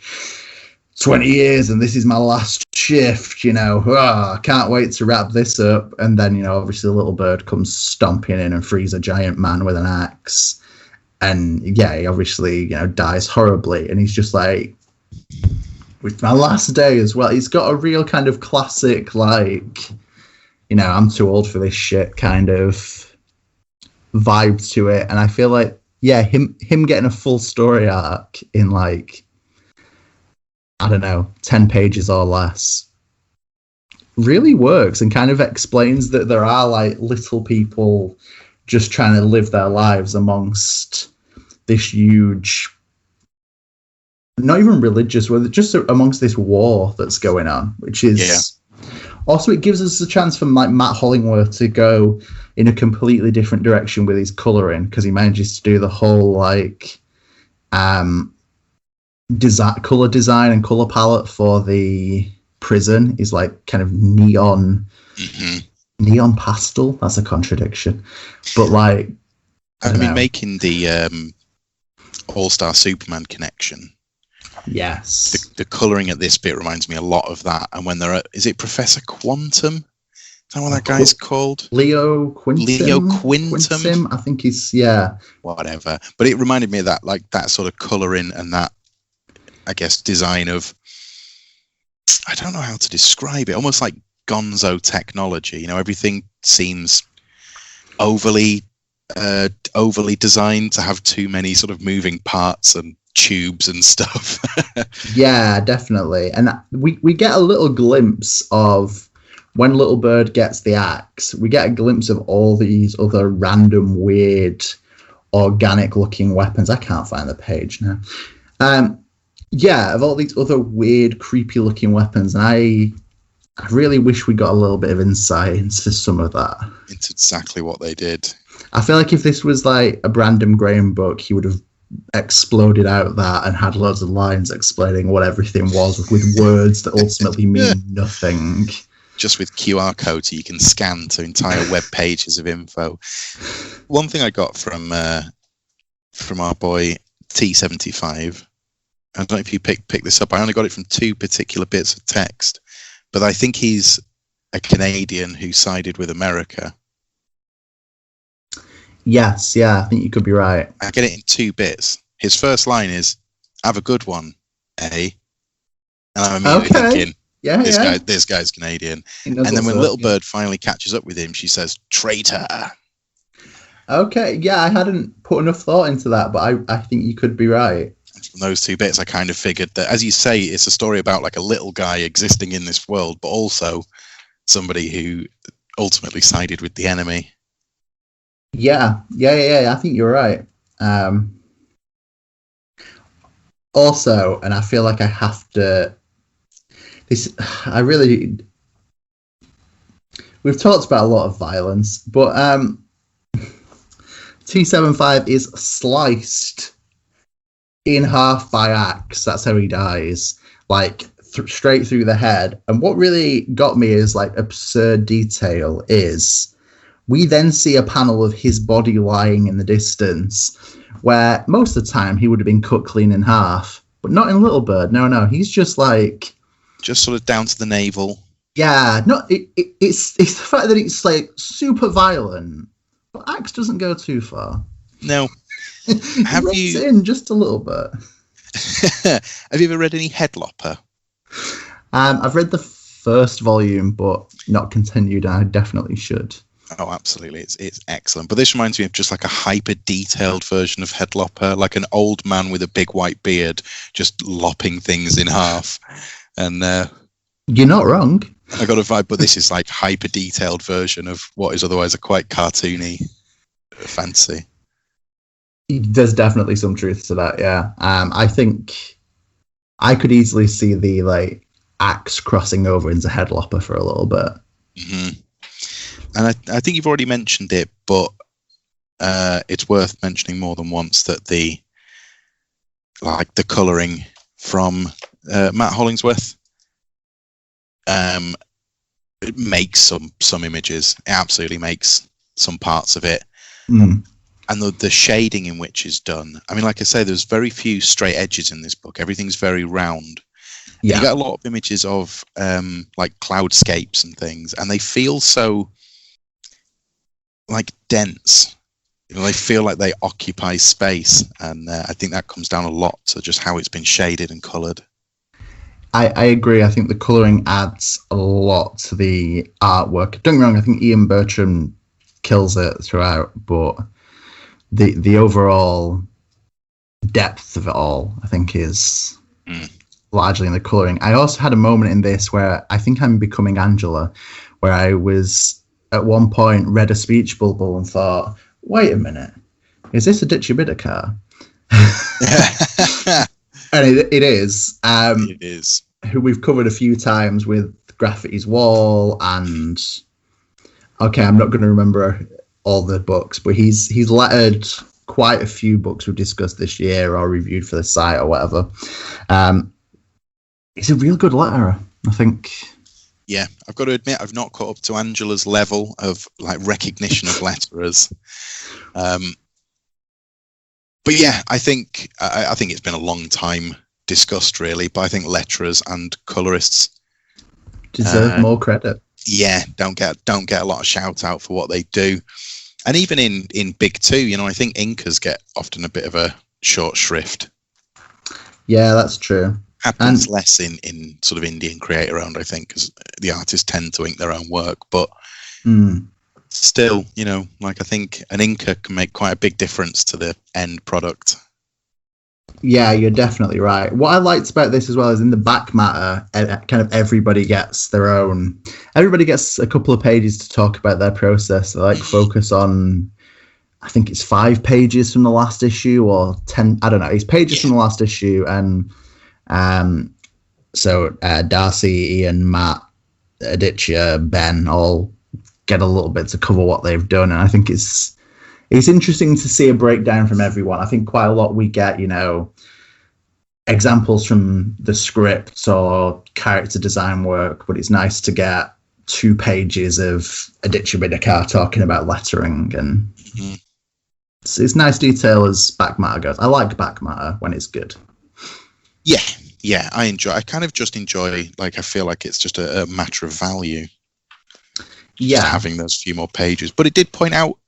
20 years and this is my last shift, I can't wait to wrap this up. And then, obviously the little bird comes stomping in and frees a giant man with an axe. And yeah, he obviously, dies horribly. And he's just like, with my last day as well. He's got a real kind of classic, like, I'm too old for this shit kind of vibe to it. And I feel like, yeah, him getting a full story arc in like, I don't know, 10 pages or less really works and kind of explains that there are like little people just trying to live their lives amongst this huge, not even religious, just amongst this war that's going on, which is also, it gives us a chance for like Matt Hollingworth to go in a completely different direction with his colouring, because he manages to do the whole like colour design and colour palette for the prison is like kind of neon pastel. That's a contradiction, but like I mean, making the All-Star Superman connection. Yes, the colouring at this bit reminds me a lot of that. And when is it Professor Quantum? Is that what that guy's called? Leo Quintum. Leo Quintum. I think he's whatever. But it reminded me of that, like that sort of colouring and that, I guess, design of, I don't know how to describe it, almost like gonzo technology. Everything seems overly designed to have too many sort of moving parts and tubes and stuff. Yeah, definitely. And we get a little glimpse of when Little Bird gets the axe, we get a glimpse of all these other random, weird, organic looking weapons. I can't find the page now. Yeah, of all these other weird, creepy looking weapons. And I really wish we got a little bit of insight into some of that. It's exactly what they did. I feel like if this was like a Brandon Graham book, he would have exploded out that and had loads of lines explaining what everything was with words that ultimately mean nothing. Just with QR codes you can scan to entire web pages of info. One thing I got from our boy T75, I don't know if you pick this up. I only got it from two particular bits of text, but I think he's a Canadian who sided with America. Yes, yeah, I think you could be right. I get it in two bits. His first line is, "Have a good one, eh?" And I'm immediately thinking, this guy's Canadian. And then when Little Bird finally catches up with him, she says, "Traitor." Okay, yeah, I hadn't put enough thought into that, but I think you could be right. From those two bits, I kind of figured that, as you say, it's a story about like a little guy existing in this world, but also somebody who ultimately sided with the enemy. Yeah, I think you're right. Also, and I feel like I have to. We've talked about a lot of violence, but T75 is sliced in half by axe. That's how he dies, like straight through the head. And what really got me is like absurd detail is we then see a panel of his body lying in the distance, where most of the time he would have been cut clean in half, but not in Little Bird. No, he's just like, just sort of down to the navel. Yeah, no, it's the fact that it's like super violent, but Axe doesn't go too far. No. Have you in just a little bit? Have you ever read any Headlopper? I've read the first volume, but not continued. I definitely should. Oh, absolutely. It's excellent. But this reminds me of just like a hyper detailed version of Headlopper, like an old man with a big white beard just lopping things in half. And you're not wrong. I got a vibe, but this is like hyper detailed version of what is otherwise a quite cartoony fantasy. There's definitely some truth to that, yeah. I think I could easily see the like axe crossing over into Headlopper for a little bit. Mm-hmm. And I think you've already mentioned it, but it's worth mentioning more than once that the colouring from Matt Hollingworth it makes some images. It absolutely makes some parts of it. Mm. And the shading in which is done. I mean, like I say, there's very few straight edges in this book. Everything's very round. Yeah. You get a lot of images of like cloudscapes and things, and they feel so like dense. You know, they feel like they occupy space, and I think that comes down a lot to just how it's been shaded and coloured. I agree. I think the colouring adds a lot to the artwork. Don't get me wrong, I think Ian Bertram kills it throughout, but the overall depth of it all, I think, is largely in the colouring. I also had a moment in this where I think I'm becoming Angela, where I was at one point read a speech bubble and thought, wait a minute, is this Aditya Bidikar? And it is. It is. Who we've covered a few times with Graffiti's Wall, and okay, I'm not going to remember all the books, but he's lettered quite a few books we've discussed this year or reviewed for the site or whatever. He's a real good letterer, I think. Yeah, I've got to admit, I've not caught up to Angela's level of like recognition of letterers. But yeah, I think it's been a long time discussed, really. But I think letterers and colourists deserve more credit. Yeah, don't get a lot of shout out for what they do, and even in Big Two, you know, I think inkers get often a bit of a short shrift. Yeah, that's true. Happens less in sort of Indian creator round, I think, because the artists tend to ink their own work, but. Still, you know, like I think an inker can make quite a big difference to the end product. Yeah, you're definitely right. What I liked about this as well is in the back matter, kind of everybody gets a couple of pages to talk about their process. They like focus on, I think it's 5 pages from the last issue or 10, I don't know. It's pages from the last issue. And so Darcy, Ian, Matt, Aditya, Ben all get a little bit to cover what they've done, and I think it's interesting to see a breakdown from everyone. I think quite a lot we get, you know, examples from the script or character design work, but it's nice to get 2 pages of Aditya Bidikar talking about lettering, and it's nice detail as back matter goes. I like back matter when it's good. Yeah, I kind of just enjoy, like, I feel like it's just a matter of value. Yeah, having those few more pages, but it did point out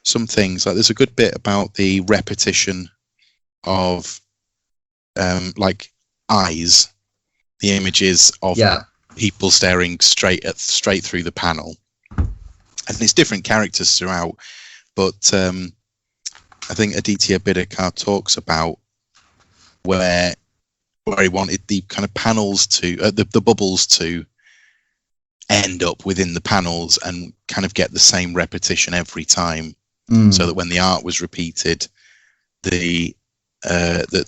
some things. Like there's a good bit about the repetition of, like eyes, the images of people staring straight through the panel, and there's different characters throughout. But I think Aditya Bidikar talks about where he wanted the kind of panels to the bubbles to end up within the panels and kind of get the same repetition every time, so that when the art was repeated, the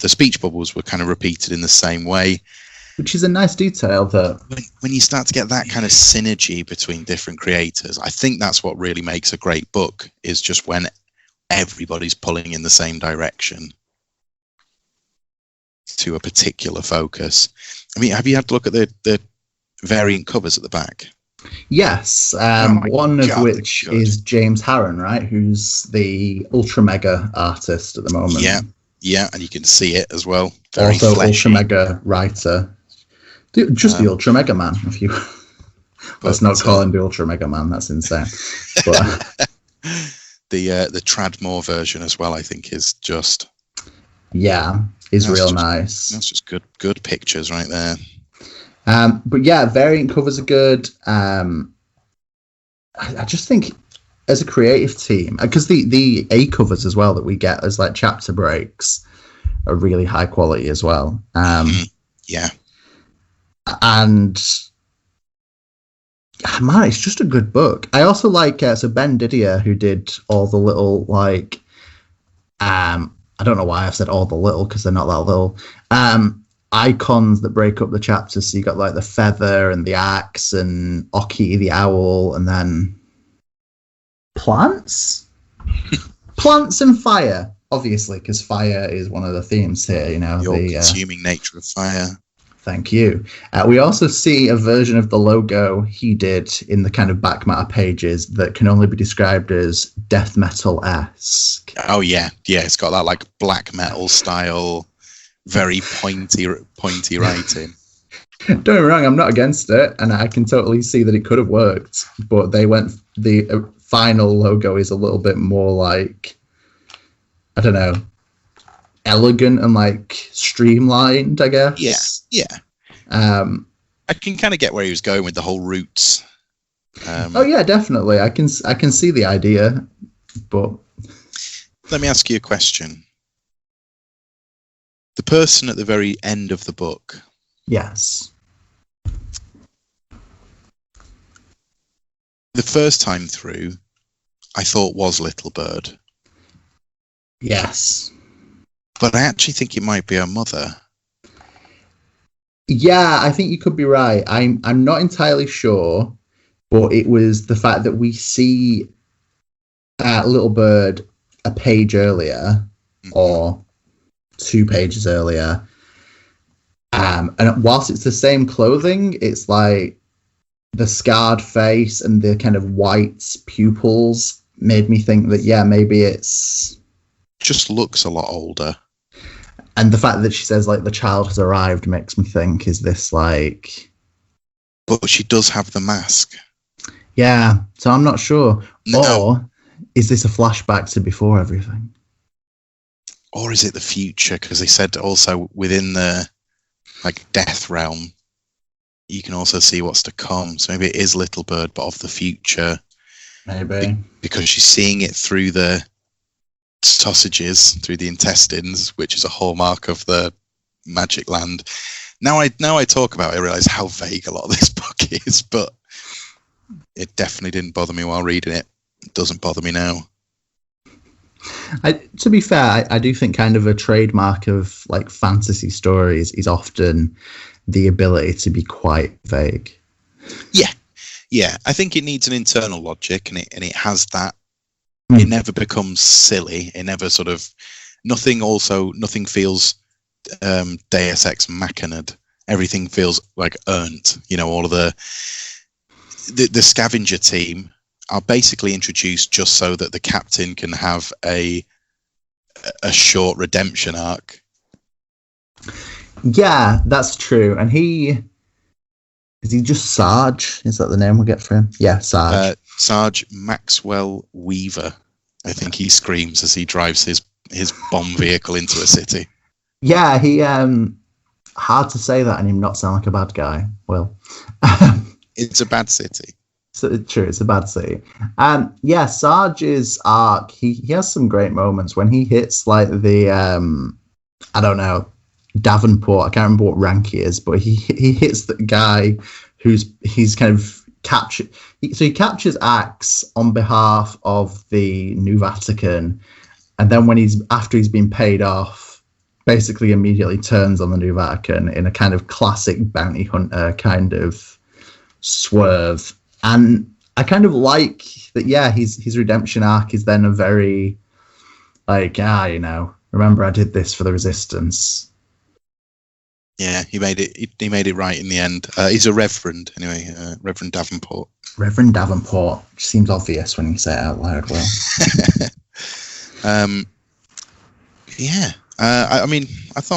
speech bubbles were kind of repeated in the same way, which is a nice detail. That when you start to get that kind of synergy between different creators, I think that's what really makes a great book, is just when everybody's pulling in the same direction to a particular focus. I mean, have you had to look at the variant covers at the back? Yes, one of which is James Harron, right, who's the Ultra Mega artist at the moment. Yeah, and you can see it as well. Very also fleshy. Ultra Mega writer. Just the Ultra Mega Man, if you... Let's not call him the Ultra Mega Man, that's insane. But the Tradmore version as well, I think, is just... Yeah, is real nice. That's just good pictures right there. But yeah, variant covers are good. I just think as a creative team, because the A covers as well that we get as like chapter breaks are really high quality as well. Yeah. And man, it's just a good book. I also like so Ben Didier, who did all the little like I don't know why I've said all the little, because they're not that little icons that break up the chapters. So you got like the feather and the axe and Oki the owl, and then plants and fire, obviously, because fire is one of the themes here. You know, the consuming nature of fire. Thank you. We also see a version of the logo he did in the kind of back matter pages that can only be described as death metal-esque. Oh yeah, it's got that like black metal style, very pointy writing. Don't get me wrong, I'm not against it, and I can totally see that it could have worked, but the final logo is a little bit more like, I don't know, elegant and like streamlined, I guess. Yeah. I can kind of get where he was going with the whole roots. Oh yeah, definitely. I can see the idea, but let me ask you a question. The person at the very end of the book. Yes. The first time through, I thought was Little Bird. Yes. But I actually think it might be her mother. Yeah, I think you could be right. I'm not entirely sure, but it was the fact that we see Little Bird a page earlier, or 2 pages earlier, and whilst it's the same clothing, it's like the scarred face and the kind of white pupils made me think that maybe it's just looks a lot older. And the fact that she says, like, the child has arrived makes me think, is this, like... But she does have the mask. Yeah, so I'm not sure. No. Or is this a flashback to before everything? Or is it the future? Because they said also within the, like, death realm, you can also see what's to come. So maybe it is Little Bird, but of the future. Maybe. Because she's seeing it through the sausages, through the intestines, which is a hallmark of the Magic Land. Now I talk about it, I realise how vague a lot of this book is, but it definitely didn't bother me while reading it. It doesn't bother me now. To be fair, I do think kind of a trademark of like fantasy stories is often the ability to be quite vague. Yeah. I think it needs an internal logic, and it has that. It never becomes silly. It never sort of nothing feels Deus Ex Machina'd. Everything feels like earned. You know, all of the scavenger team are basically introduced just so that the captain can have a short redemption arc. Yeah, that's true. And is he just Sarge? Is that the name we get for him? Yeah, Sarge. Sarge Maxwell Weaver, I think he screams as he drives his bomb vehicle into a city. Yeah, he hard to say that and him not sound like a bad guy. Well, it's a bad city. So true, it's a bad city. Sarge's arc, he has some great moments when he hits like the I don't know, Davenport. I can't remember what rank he is, but he hits the guy he's kind of captured. So he captures Axe on behalf of the New Vatican, and then after he's been paid off, basically immediately turns on the New Vatican in a kind of classic bounty hunter kind of swerve. And I kind of like that. Yeah, his redemption arc is then a very like remember I did this for the Resistance. Yeah, he made it right in the end. He's a reverend, anyway, Reverend Davenport. Reverend Davenport, which seems obvious when you say it out loud, Will. I'm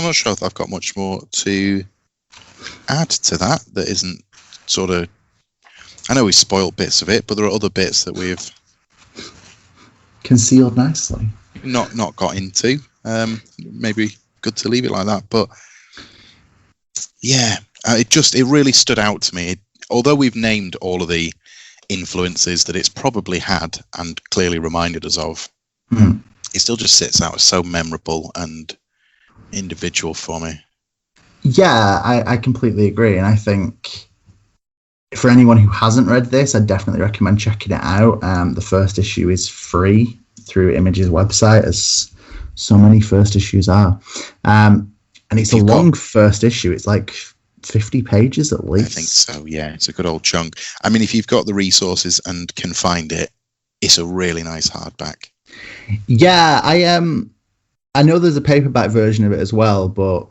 not sure if I've got much more to add to that isn't sort of... I know we spoiled bits of it, but there are other bits that we've... concealed nicely. Not got into. Maybe good to leave it like that, but... Yeah, it really stood out to me. Although we've named all of the influences that it's probably had and clearly reminded us of, it still just sits out as so memorable and individual for me. Yeah, I completely agree. And I think for anyone who hasn't read this, I definitely recommend checking it out. The first issue is free through Image's website, as so many first issues are. And it's a long first issue. It's like 50 pages at least. I think so, yeah. It's a good old chunk. I mean, if you've got the resources and can find it, it's a really nice hardback. Yeah, I know there's a paperback version of it as well, but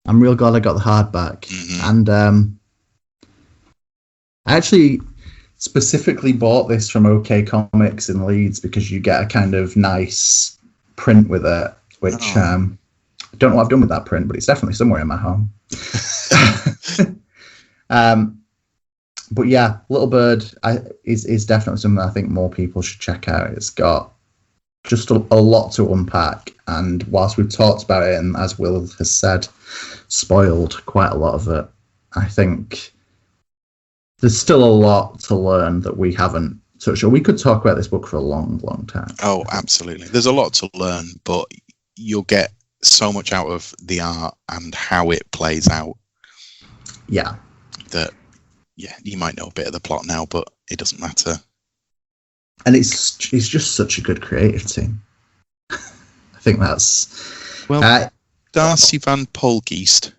I'm real glad I got the hardback. And I actually specifically bought this from OK Comics in Leeds because you get a kind of nice print with it, which I don't know what I've done with that print, but it's definitely somewhere in my home. But yeah, Little Bird is definitely something I think more people should check out. It's got just a lot to unpack, and whilst we've talked about it, and as Will has said, spoiled quite a lot of it, I think there's still a lot to learn that we haven't touched on. We could talk about this book for a long, long time. Oh, absolutely. There's a lot to learn, but you'll get so much out of the art and how it plays out. Yeah. That, yeah, you might know a bit of the plot now, but it doesn't matter. And it's just such a good creative team. I think that's... Well, Darcy Van Poelgeest,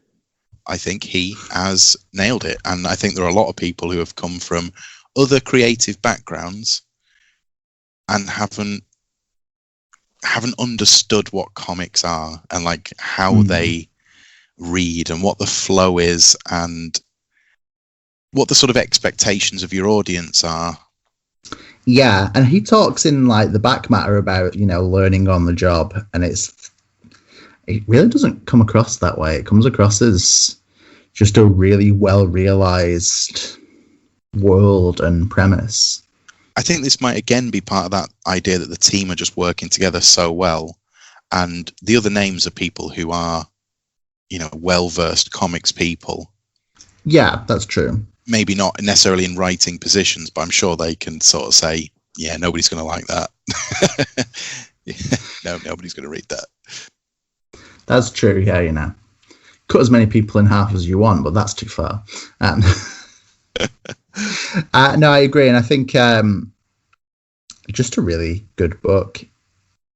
I think he has nailed it. And I think there are a lot of people who have come from other creative backgrounds and haven't understood what comics are and like how they read and what the flow is and what the sort of expectations of your audience are. Yeah, and he talks in like the back matter about, learning on the job, and it really doesn't come across that way. It comes across as just a really well realized world and premise. I think this might again be part of that idea that the team are just working together so well, and the other names are people who are, well-versed comics people. Yeah, that's true. Maybe not necessarily in writing positions, but I'm sure they can sort of say, yeah, nobody's going to like that. No, nobody's going to read that. That's true, yeah, Cut as many people in half as you want, but that's too far. No, I agree, and I think just a really good book.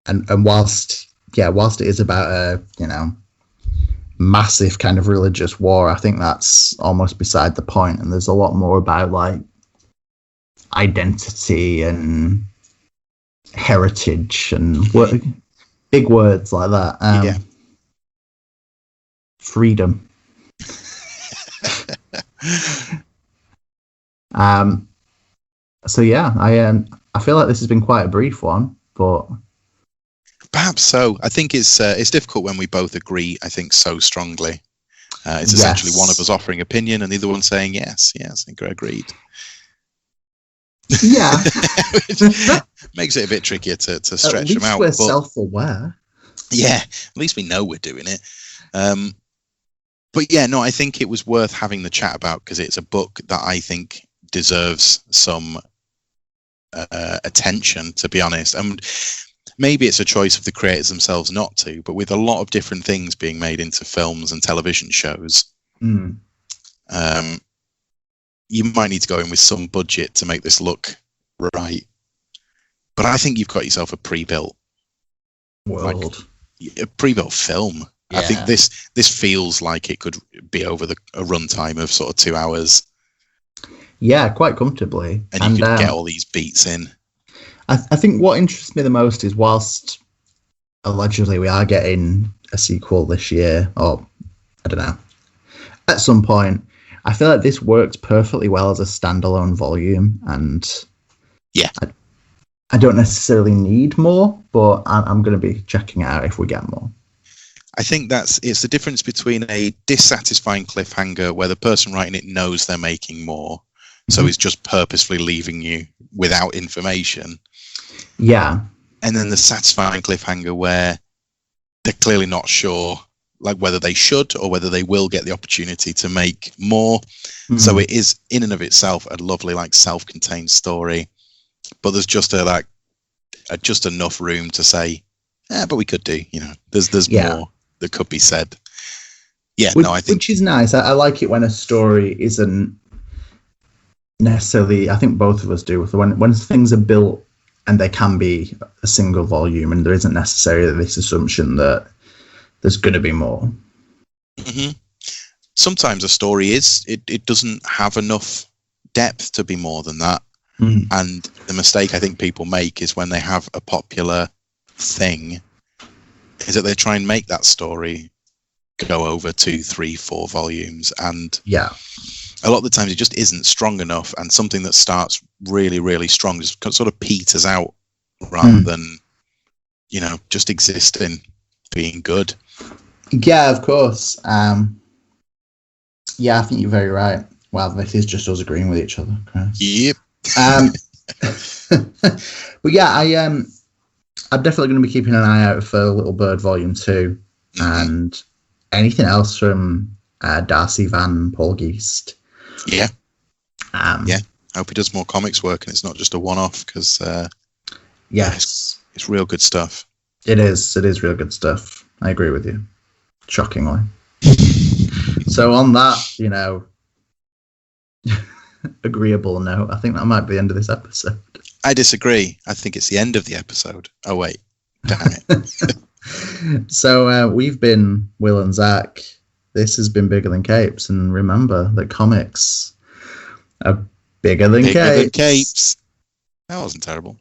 And whilst it is about a, massive kind of religious war, I think that's almost beside the point, and there's a lot more about like identity and heritage and big words like that. Freedom. So yeah, I feel like this has been quite a brief one, but perhaps so. I think it's difficult when we both agree, I think, so strongly. It's essentially one of us offering opinion and the other one saying yes, I think I agreed. Yeah. Makes it a bit trickier to stretch them out. We're self-aware. Yeah, at least we know we're doing it. But yeah, no, I think it was worth having the chat about because it's a book that I think deserves some attention, to be honest. And maybe it's a choice of the creators themselves not to, but with a lot of different things being made into films and television shows, you might need to go in with some budget to make this look right. But I think you've got yourself a pre-built world, a pre-built film. Yeah. I think this feels like it could be over a runtime of sort of 2 hours. Yeah, quite comfortably. And you could get all these beats in. I think what interests me the most is whilst allegedly we are getting a sequel this year, or I don't know, at some point, I feel like this works perfectly well as a standalone volume, and yeah, I don't necessarily need more, but I'm going to be checking it out if we get more. I think it's the difference between a dissatisfying cliffhanger where the person writing it knows they're making more, so he's just purposefully leaving you without information. Yeah. And then the satisfying cliffhanger where they're clearly not sure, like whether they should or whether they will get the opportunity to make more. So it is in and of itself a lovely, like, self-contained story, but there's just just enough room to say, but we could do, there's more that could be said. Yeah, I think, which is nice. I like it when a story isn't necessarily, I think both of us do, when things are built and they can be a single volume and there isn't necessarily this assumption that there's going to be more. Sometimes a story it doesn't have enough depth to be more than that. And the mistake I think people make is when they have a popular thing, is that they try and make that story go over 2, 3, 4 volumes. And a lot of the times it just isn't strong enough, and something that starts really, really strong just sort of peters out rather than, just existing, being good. Yeah, of course. I think you're very right. Wow, this is just us agreeing with each other. Christ. Yep. But yeah, I'm definitely going to be keeping an eye out for Little Bird Volume 2 and anything else from Darcy Van Poelgeest. Yeah. I hope he does more comics work and it's not just a one-off, because it's real good stuff. It is real good stuff. I agree with you. Shockingly. So on that, agreeable note, I think that might be the end of this episode. I disagree. I think it's the end of the episode. Oh, wait. Damn it. So we've been Will and Zach. This has been Bigger Than Capes. And remember that comics are bigger than capes. That wasn't terrible.